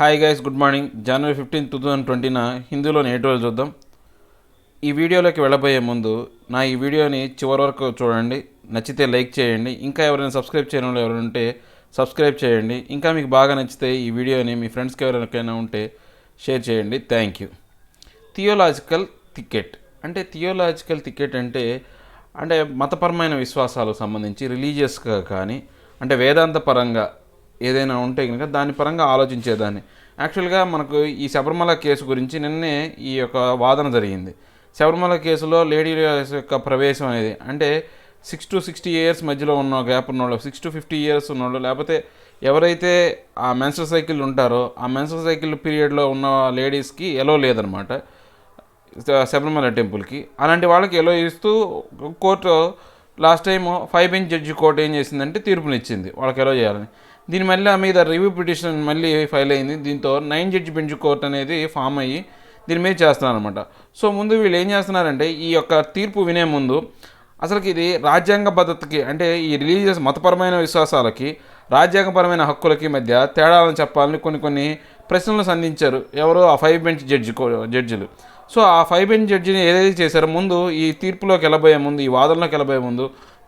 Hi guys, good morning. జనవరి 15, 2020 హిందీలోని editorial చూద్దాం. ఈ వీడియోలోకి వెళ్ళబోయే ముందు ఈ వీడియోని చివరి వరకు చూడండి. నచ్చితే లైక్ చేయండి. ఇంకా ఎవరైనా సబ్స్క్రైబ్ చేయడం వాళ్ళు ఎవరైనా ఉంటే సబ్స్క్రైబ్ చేయండి. ఇంకా మీకు బాగా నచ్చితే ఈ వీడియోని మీ ఫ్రెండ్స్కి ఎవరికైనా ఉంటే షేర్ చేయండి. Thank you. థియోలాజికల్ టికెట్ అంటే మతపరమైన విశ్వాసాలకు సంబంధించి రిలీజియస్గా కానీ అంటే వేదాంత పరంగా ఏదైనా ఉంటే కనుక దాని పరంగా ఆలోచించేదాన్ని. యాక్చువల్గా మనకు ఈ శబరిమల కేసు గురించి నిన్నే ఈ యొక్క వాదన జరిగింది. శబరిమల కేసులో లేడీ యొక్క ప్రవేశం అనేది అంటే 6 to 60 years మధ్యలో ఉన్న గ్యాప్ ఉన్నవాళ్ళు, 6 to 50 years ఉన్నవాళ్ళు, లేకపోతే ఎవరైతే ఆ మెన్స్ట్రువల్ సైకిల్ ఉంటారో ఆ మెన్స్ట్రువల్ సైకిల్ పీరియడ్లో ఉన్న లేడీస్కి ఎలో లేదనమాట శబరిమల టెంపుల్కి. అలాంటి వాళ్ళకి ఎలో ఇస్తూ court last time 5 bench judge court ఏం చేసిందంటే తీర్పునిచ్చింది వాళ్ళకి ఎలో చేయాలని. దీని మళ్ళీ మీద రివ్యూ పిటిషన్ మళ్ళీ ఫైల్ అయింది. దీంతో 9 judge బెంచ్ కోర్ట్ అనేది ఫామ్ అయ్యి దీని మీద చేస్తున్నారనమాట. సో ముందు వీళ్ళు ఏం చేస్తున్నారంటే ఈ యొక్క తీర్పు వినే ముందు అసలుకి ఇది రాజ్యాంగ పద్ధతికి అంటే ఈ రిలీజియస్ మతపరమైన విశ్వాసాలకి రాజ్యాంగపరమైన హక్కులకి మధ్య తేడాలను చెప్పాలని కొన్ని ప్రశ్నలు సంధించారు ఎవరు ఆ 5 bench జడ్జిలు. సో ఆ 5 bench జడ్జిని ఏదైతే చేశారో ముందు ఈ తీర్పులోకి వెళ్ళబోయే ముందు ఈ వాదనలోకి వెళ్ళబోయే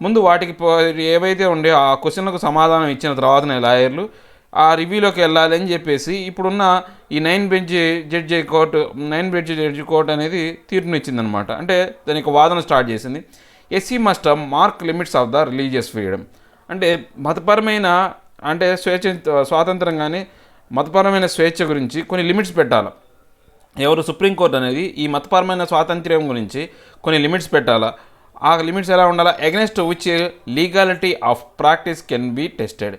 ముందు వాటికి ఏవైతే ఉండే ఆ క్వశ్చన్లకు సమాధానం ఇచ్చిన తర్వాతనే లాయర్లు ఆ రివ్యూలోకి వెళ్ళాలి అని చెప్పేసి ఇప్పుడున్న ఈ 9 bench జడ్జి కోర్టు అనేది తీర్పునిచ్చిందనమాట. అంటే దానికి వాదన స్టార్ట్ చేసింది. SC must mark limits of the religious freedom అంటే మతపరమైన అంటే స్వాతంత్రం కానీ మతపరమైన స్వేచ్ఛ గురించి కొన్ని లిమిట్స్ పెట్టాలి. ఎవరు సుప్రీంకోర్టు అనేది ఈ మతపరమైన స్వాతంత్ర్యం గురించి కొన్ని లిమిట్స్ పెట్టాలా. ఆ లిమిట్స్ ఎలా ఉండాలా? Against which legality of practice can be tested.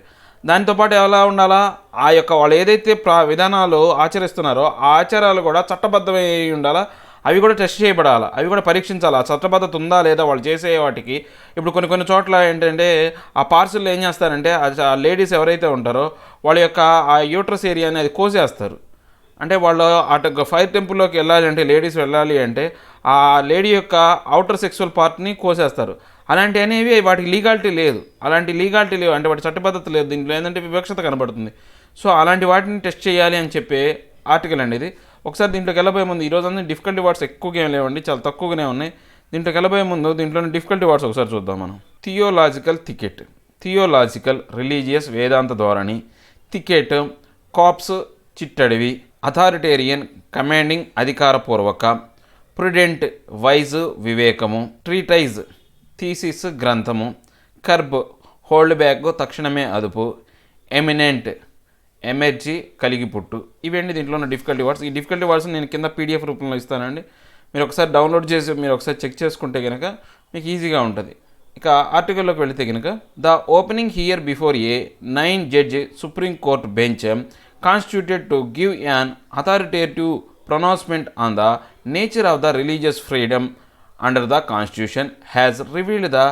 దాంతోపాటు ఎలా ఉండాలా? ఆ యొక్క వాళ్ళు ఏదైతే విధానాలు ఆచరిస్తున్నారో ఆ ఆచారాలు కూడా చట్టబద్ధమై ఉండాలా. అవి కూడా టెస్ట్ చేయబడాలా, అవి కూడా పరీక్షించాలా. చట్టబద్ధత ఉందా లేదా వాళ్ళు చేసే వాటికి. ఇప్పుడు కొన్ని చోట్ల ఏంటంటే ఆ పార్సిల్లో ఏం చేస్తారంటే ఆ లేడీస్ ఎవరైతే ఉంటారో వాళ్ళ యొక్క ఆ యూట్రస్ ఏరియా అనేది కోసేస్తారు. అంటే వాళ్ళు అటు ఫైర్ టెంపుల్లోకి వెళ్ళాలి అంటే లేడీస్ వెళ్ళాలి అంటే ఆ లేడీ యొక్క అవుటర్ సెక్సువల్ పార్ట్ని కోసేస్తారు. అలాంటి అనేవి వాటికి లీగాలిటీ లేదు. అంటే వాటి చట్టబద్ధత లేదు. దీంట్లో ఏంటంటే వివక్షత కనబడుతుంది. సో అలాంటి వాటిని టెస్ట్ చేయాలి అని చెప్పే ఆర్టికల్ అండి ఇది. ఒకసారి దీంట్లోకి వెళ్ళబోయే ముందు ఈరోజు అందరూ డిఫికల్టీ వర్డ్స్ ఎక్కువగా ఏం లేవండి, చాలా తక్కువగానే ఉన్నాయి. దీంట్లోకి వెళ్ళబోయే ముందు దీంట్లోని డిఫికల్టీ వర్డ్స్ ఒకసారి చూద్దాం మనం. థియోలాజికల్ రిలీజియస్ వేదాంత ధోరణి, థికెట్ caps చిట్టడివి, authoritarian commanding అధికారపూర్వక, prudent wise వివేకము, ట్రీటైజ్ థీసిస్ గ్రంథము, కర్బ్ హోల్డ్ బ్యాక్ తక్షణమే అదుపు, ఎమినెంట్ ఎమర్జీ కలిగి పుట్టు. ఇవన్నీ దీంట్లో ఉన్న డిఫికల్టీ వర్డ్స్. ఈ డిఫికల్టీ వర్డ్స్ నేను కింద పీడిఎఫ్ రూపంలో ఇస్తానండి. మీరు ఒకసారి డౌన్లోడ్ చేసి మీరు ఒకసారి చెక్ చేసుకుంటే కనుక మీకు ఈజీగా ఉంటుంది. ఇక ఆర్టికల్లోకి వెళితే కనుక the opening here before A 9 judge supreme court bench constituted to give an authoritative pronouncement on the nature of the religious freedom under the Constitution has revealed the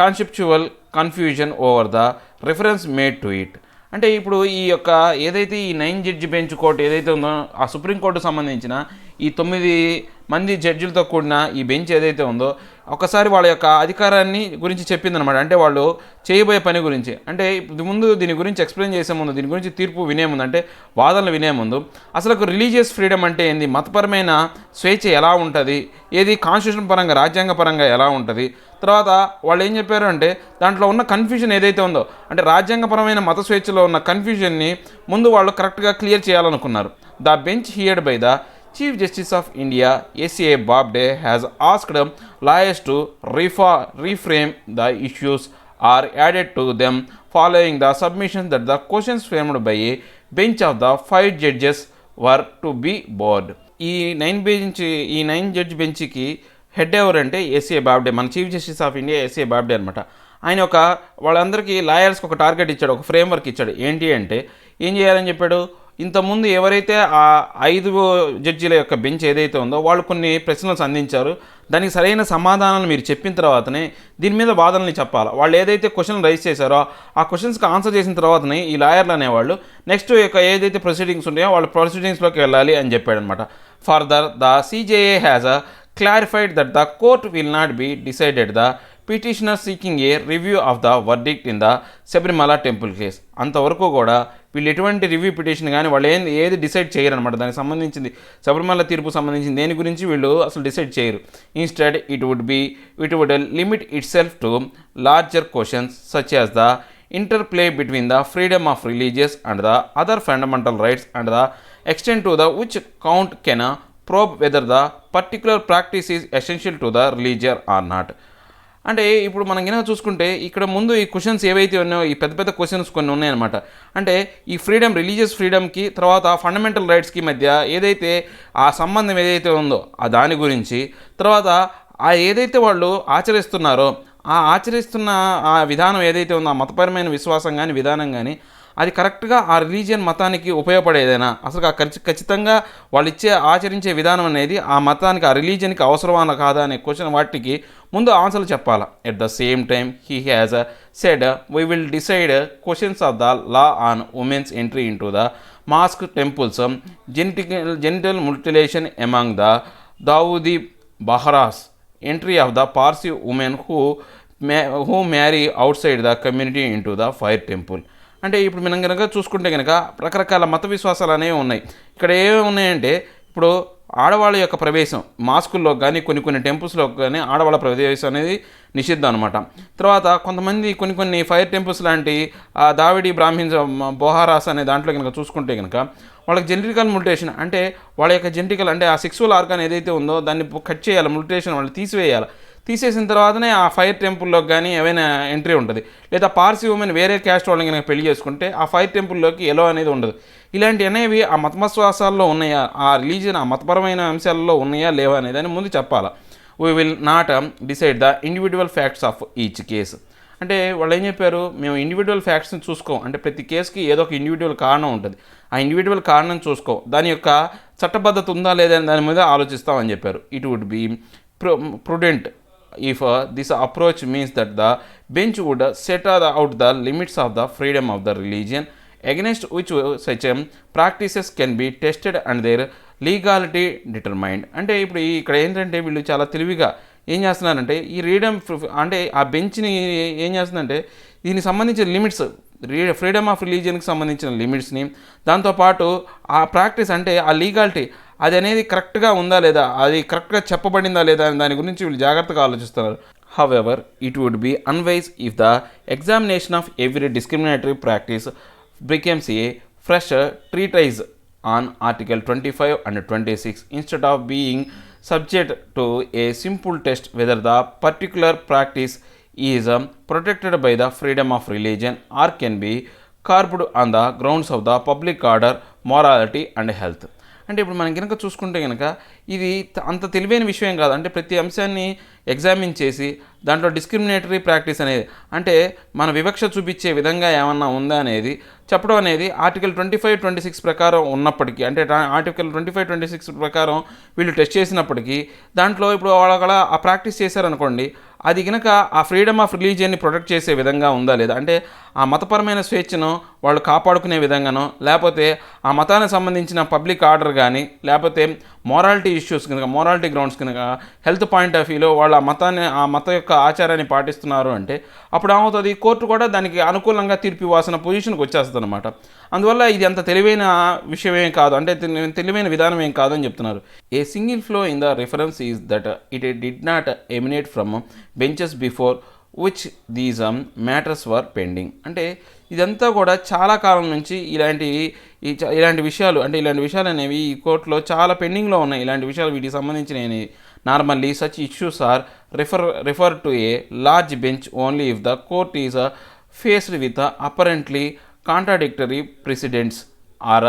conceptual confusion over the reference made to it. అంటే ఇప్పుడు ఈ యొక్క ఏదైతే ఈ 9 judge bench court ఏదైతే ఉందో ఆ సుప్రీంకోర్టుకు సంబంధించిన ఈ 9 మంది జడ్జిలతో కూడిన ఈ బెంచ్ ఏదైతే ఉందో ఒకసారి వాళ్ళ యొక్క అధికారాన్ని గురించి చెప్పిందనమాట. అంటే వాళ్ళు చేయబోయే పని గురించి. అంటే ముందు దీని గురించి ఎక్స్ప్లెయిన్ చేసే ముందు, దీని గురించి తీర్పు వినే ముందు అంటే వాదనలు వినే ముందు అసలు రిలీజియస్ ఫ్రీడమ్ అంటే ఏంది, మతపరమైన స్వేచ్ఛ ఎలా ఉంటుంది, ఏది కాన్స్టిట్యూషన్ పరంగా రాజ్యాంగ పరంగా ఎలా ఉంటుంది, తర్వాత వాళ్ళు ఏం చెప్పారు అంటే దాంట్లో ఉన్న కన్ఫ్యూజన్ ఏదైతే ఉందో అంటే రాజ్యాంగపరమైన మత స్వేచ్ఛలో ఉన్న కన్ఫ్యూజన్ని ముందు వాళ్ళు కరెక్ట్గా క్లియర్ చేయాలనుకున్నారు. The bench heard by the Chief Justice of India S.A. Bobde has asked lawyers to reframe the issues or added to them following the submission that the questions framed by a bench of the 5 judges were to be bored. ఈ 9 judge బెంచ్కి head ఎవరంటే S A Bobde, మన chief justice of India S A Bobde అనమాట. ఆయన వాళ్ళందరికీ లాయర్స్కి ఒక target ఇచ్చాడు, ఒక ఫ్రేమ్వర్క్ ఇచ్చాడు. ఏంటి అంటే ఏం చేయాలని చెప్పాడు, ఇంతకుముందు ఎవరైతే ఆ 5 జడ్జీల యొక్క బెంచ్ ఏదైతే ఉందో వాళ్ళు కొన్ని ప్రశ్నలు సంధించారు. దానికి సరైన సమాధానాలు మీరు చెప్పిన తర్వాతనే దీని మీద వాదనని చెప్పాలి. వాళ్ళు ఏదైతే క్వశ్చన్ రైజ్ చేశారో ఆ క్వశ్చన్స్కి ఆన్సర్ చేసిన తర్వాతనే ఈ లాయర్లు అనేవాళ్ళు నెక్స్ట్ యొక్క ఏదైతే ప్రొసీడింగ్స్ ఉన్నాయో వాళ్ళ ప్రొసీడింగ్స్లోకి వెళ్ళాలి అని చెప్పాడనమాట. Further the CJA has clarified that the court will not be decided the petitioner seeking a review of the verdict in the Sabarimala temple case. అంతవరకు కూడా వీళ్ళు ఎటువంటి రివ్యూ పిటిషన్ కానీ వాళ్ళు ఏది డిసైడ్ చేయరు అనమాట. దానికి సంబంధించింది శబరిమల తీర్పు సంబంధించిన దేని గురించి వీళ్ళు అసలు డిసైడ్ చేయరు. Instead it would limit itself to larger questions such as the interplay between the freedom of religious and the other fundamental rights and the extent to the which count can probe whether the particular practice is essential to the religion or not. అంటే ఇప్పుడు మనం కనుక చూసుకుంటే ఇక్కడ ముందు ఈ questions ఏవైతే ఉన్నాయో ఈ పెద్ద పెద్ద క్వశ్చన్స్ కొన్ని ఉన్నాయన్నమాట. అంటే ఈ ఫ్రీడమ్, రిలీజియస్ ఫ్రీడమ్కి తర్వాత ఫండమెంటల్ రైట్స్కి మధ్య ఏదైతే ఆ సంబంధం ఏదైతే ఉందో ఆ దాని గురించి, తర్వాత ఆ ఏదైతే వాళ్ళు ఆచరిస్తున్నారో ఆ ఆచరిస్తున్న ఆ విధానం ఏదైతే ఉందో ఆ మతపరమైన విశ్వాసం కానీ విధానం కానీ అది కరెక్ట్గా ఆ రిలీజియన్ మతానికి ఉపయోగపడేదైనా, అసలు ఖచ్చితంగా వాళ్ళు ఆచరించే విధానం అనేది ఆ మతానికి ఆ రిలీజియన్కి అవసరమా కాదా అనే క్వశ్చన్ వాటికి ముందు ఆన్సర్లు చెప్పాలి. At the same time he has said we will decide questions of the law on women's entry into the mosque temples, genital mutilation among the Dawoodi Bohras, entry of the Parsi women who marry outside the community into the fire temple. అంటే ఇప్పుడు మనం కనుక చూసుకుంటే కనుక రకరకాల మత విశ్వాసాలు అనేవి ఉన్నాయి. ఇక్కడ ఏమేమి ఉన్నాయంటే ఇప్పుడు ఆడవాళ్ళ యొక్క ప్రవేశం మాస్కుల్లో కానీ కొన్ని టెంపుల్స్లో కానీ ఆడవాళ్ళ ప్రవేశం అనేది నిషిద్ధం అనమాట. తర్వాత కొంతమంది కొన్ని ఫైర్ టెంపుల్స్ లాంటి దావిడి బ్రాహ్మిన్స్ బొహారాస్ అనే దాంట్లో కనుక చూసుకుంటే కనుక వాళ్ళకి జెనెటికల్ ముటేషన్, అంటే వాళ్ళ యొక్క జెనెటికల్ అంటే ఆ సెక్సువల్ ఆర్గాన్ ఏదైతే ఉందో దాన్ని కట్ చేయాలి, ముటేషన్ వాళ్ళు తీసివేయాలి. తీసేసిన తర్వాతనే ఆ ఫైర్ టెంపుల్లోకి కానీ ఏమైనా ఎంట్రీ ఉంటుంది. లేదా పార్సీ ఉమెన్ వేరే క్యాస్ట్ వాళ్ళని కనుక పెళ్లి చేసుకుంటే ఆ ఫైర్ టెంపుల్లోకి ఎలో అనేది ఉండదు. ఇలాంటి అనేవి ఆ మతవిశ్వాసాల్లో ఉన్నాయా, ఆ రిలీజియన్ ఆ మతపరమైన అంశాలలో ఉన్నాయా లేవా అనేది ముందు చెప్పాలి. We will not decide the individual facts of each case. అంటే వాళ్ళు ఏం చెప్పారు, మేము ఇండివిజువల్ ఫ్యాక్ట్స్ని చూసుకోం. అంటే ప్రతి కేసుకి ఏదో ఒక ఇండివిజువల్ కారణం ఉంటుంది. ఆ ఇండివిజువల్ కారణం చూసుకోం, దాని యొక్క చట్టబద్ధత ఉందా లేదా అని దాని మీద ఆలోచిస్తామని చెప్పారు. It would be prudent if this approach means that the bench would set out the limits of the freedom of the religion against which such practices can be tested and their legality determined. అంటే ఇప్పుడు ఇక్కడ ఏంటంటే వీళ్ళు చాలా తెలివిగా ఏం చేస్తున్నారంటే ఈ అంటే ఆ బెంచ్ని ఏం చేస్తుందంటే దీనికి సంబంధించిన లిమిట్స్, ఫ్రీడమ్ ఆఫ్ రిలీజియన్కి సంబంధించిన లిమిట్స్ని, దాంతోపాటు ఆ ప్రాక్టీస్ అంటే ఆ లీగాలిటీ అది అనేది కరెక్ట్గా ఉందా లేదా, అది కరెక్ట్గా చెప్పబడిందా లేదా అని దాని గురించి వీళ్ళు జాగ్రత్తగా ఆలోచిస్తున్నారు. However it would be unwise if the examination of every discriminatory practice becomes a fresh treatise on article 25 and 26 instead of being subject to a simple test whether the particular practice is protected by the freedom of religion or can be curbed on the grounds of the public order, morality and health. అంటే ఇప్పుడు మనం కనుక చూసుకుంటే కనుక ఇది అంత తెలివైన విషయం కాదు. అంటే ప్రతి అంశాన్ని ఎగ్జామిన్ చేసి దాంట్లో డిస్క్రిమినేటరీ ప్రాక్టీస్ అనేది అంటే మన వివక్ష చూపించే విధంగా ఏమన్నా ఉందా అనేది చెప్పడం అనేది ఆర్టికల్ 25-26 ప్రకారం ఉన్నప్పటికీ, అంటే ఆర్టికల్ 25-26 ప్రకారం వీళ్ళు టెస్ట్ చేసినప్పటికీ దాంట్లో ఇప్పుడు వాళ్ళ ఆ ప్రాక్టీస్ చేశారనుకోండి, అది కనుక ఆ ఫ్రీడమ్ ఆఫ్ రిలీజియన్ని ప్రొటెక్ట్ చేసే విధంగా ఉందా లేదా, అంటే ఆ మతపరమైన స్వేచ్ఛను వాళ్ళు కాపాడుకునే విధంగానో, లేకపోతే ఆ మతానికి సంబంధించిన పబ్లిక్ ఆర్డర్ కానీ, లేకపోతే మొరాలిటీ ఇష్యూస్ కనుక, మొరాలిటీ గ్రౌండ్స్ కనుక, హెల్త్ పాయింట్ ఆఫ్ వ్యూలో వాళ్ళు ఆ మత యొక్క ఆచారాన్ని పాటిస్తున్నారు అంటే అప్పుడు ఏమవుతుంది, కోర్టు కూడా దానికి అనుకూలంగా తీర్పు ఇవ్వాల్సిన పొజిషన్కి వచ్చేస్తుంది అనమాట. అందువల్ల ఇది అంత తెలివైన విషయం ఏం కాదు, అంటే తెలివైన విధానం ఏం కాదని చెప్తున్నారు. A single flow in the reference is that it did not emanate from benches before which these matters were pending. అంటే ఇదంతా కూడా చాలా కాలం నుంచి ఇలాంటి విషయాలు అనేవి ఈ కోర్టులో చాలా పెండింగ్లో ఉన్నాయి. ఇలాంటి విషయాలు వీటికి సంబంధించినవి normally such issues are refer to a large bench only if the court is faced with apparently contradictory precedents or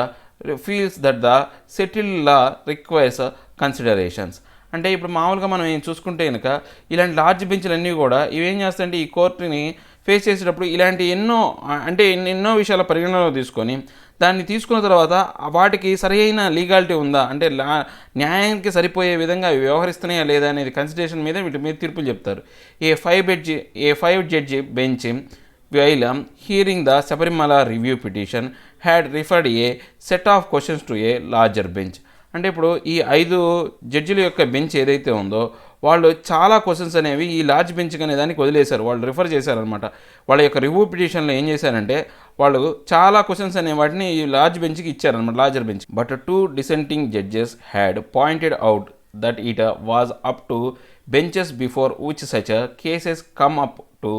feels that the settled law requires considerations. అంటే ఇప్పుడు మామూలుగా మనం ఏం చూసుకుంటే కనుక ఇలాంటి లార్జ్ బెంచ్లన్నీ కూడా ఇవేం చేస్తాయంటే ఈ కోర్టుని ఫేస్ చేసేటప్పుడు ఇలాంటి ఎన్నో విషయాల పరిగణనలో తీసుకొని దాన్ని తీసుకున్న తర్వాత వాటికి సరైన లీగాలిటీ ఉందా, అంటే న్యాయానికి సరిపోయే విధంగా వ్యవహరిస్తున్నాయా లేదా అనేది కన్సిడరేషన్ మీద వీటి మీద తీర్పులు చెప్తారు. A five judge bench while hearing the Sabarimala review petition had referred a set of questions to a larger bench. అంటే ఇప్పుడు ఈ 5 జడ్జిల యొక్క బెంచ్ ఏదైతే ఉందో వాళ్ళు చాలా క్వశ్చన్స్ అనేవి ఈ లార్జ్ బెంచ్ అనే దానికి వదిలేశారు, వాళ్ళు రిఫర్ చేశారనమాట. వాళ్ళ యొక్క రివ్యూ పిటిషన్లో ఏం చేశారంటే వాళ్ళు చాలా క్వశ్చన్స్ అనే వాటిని ఈ లార్జ్ బెంచ్కి ఇచ్చారనమాట, larger bench. But 2 dissenting judges had pointed out that it was up to benches before which such cases come up to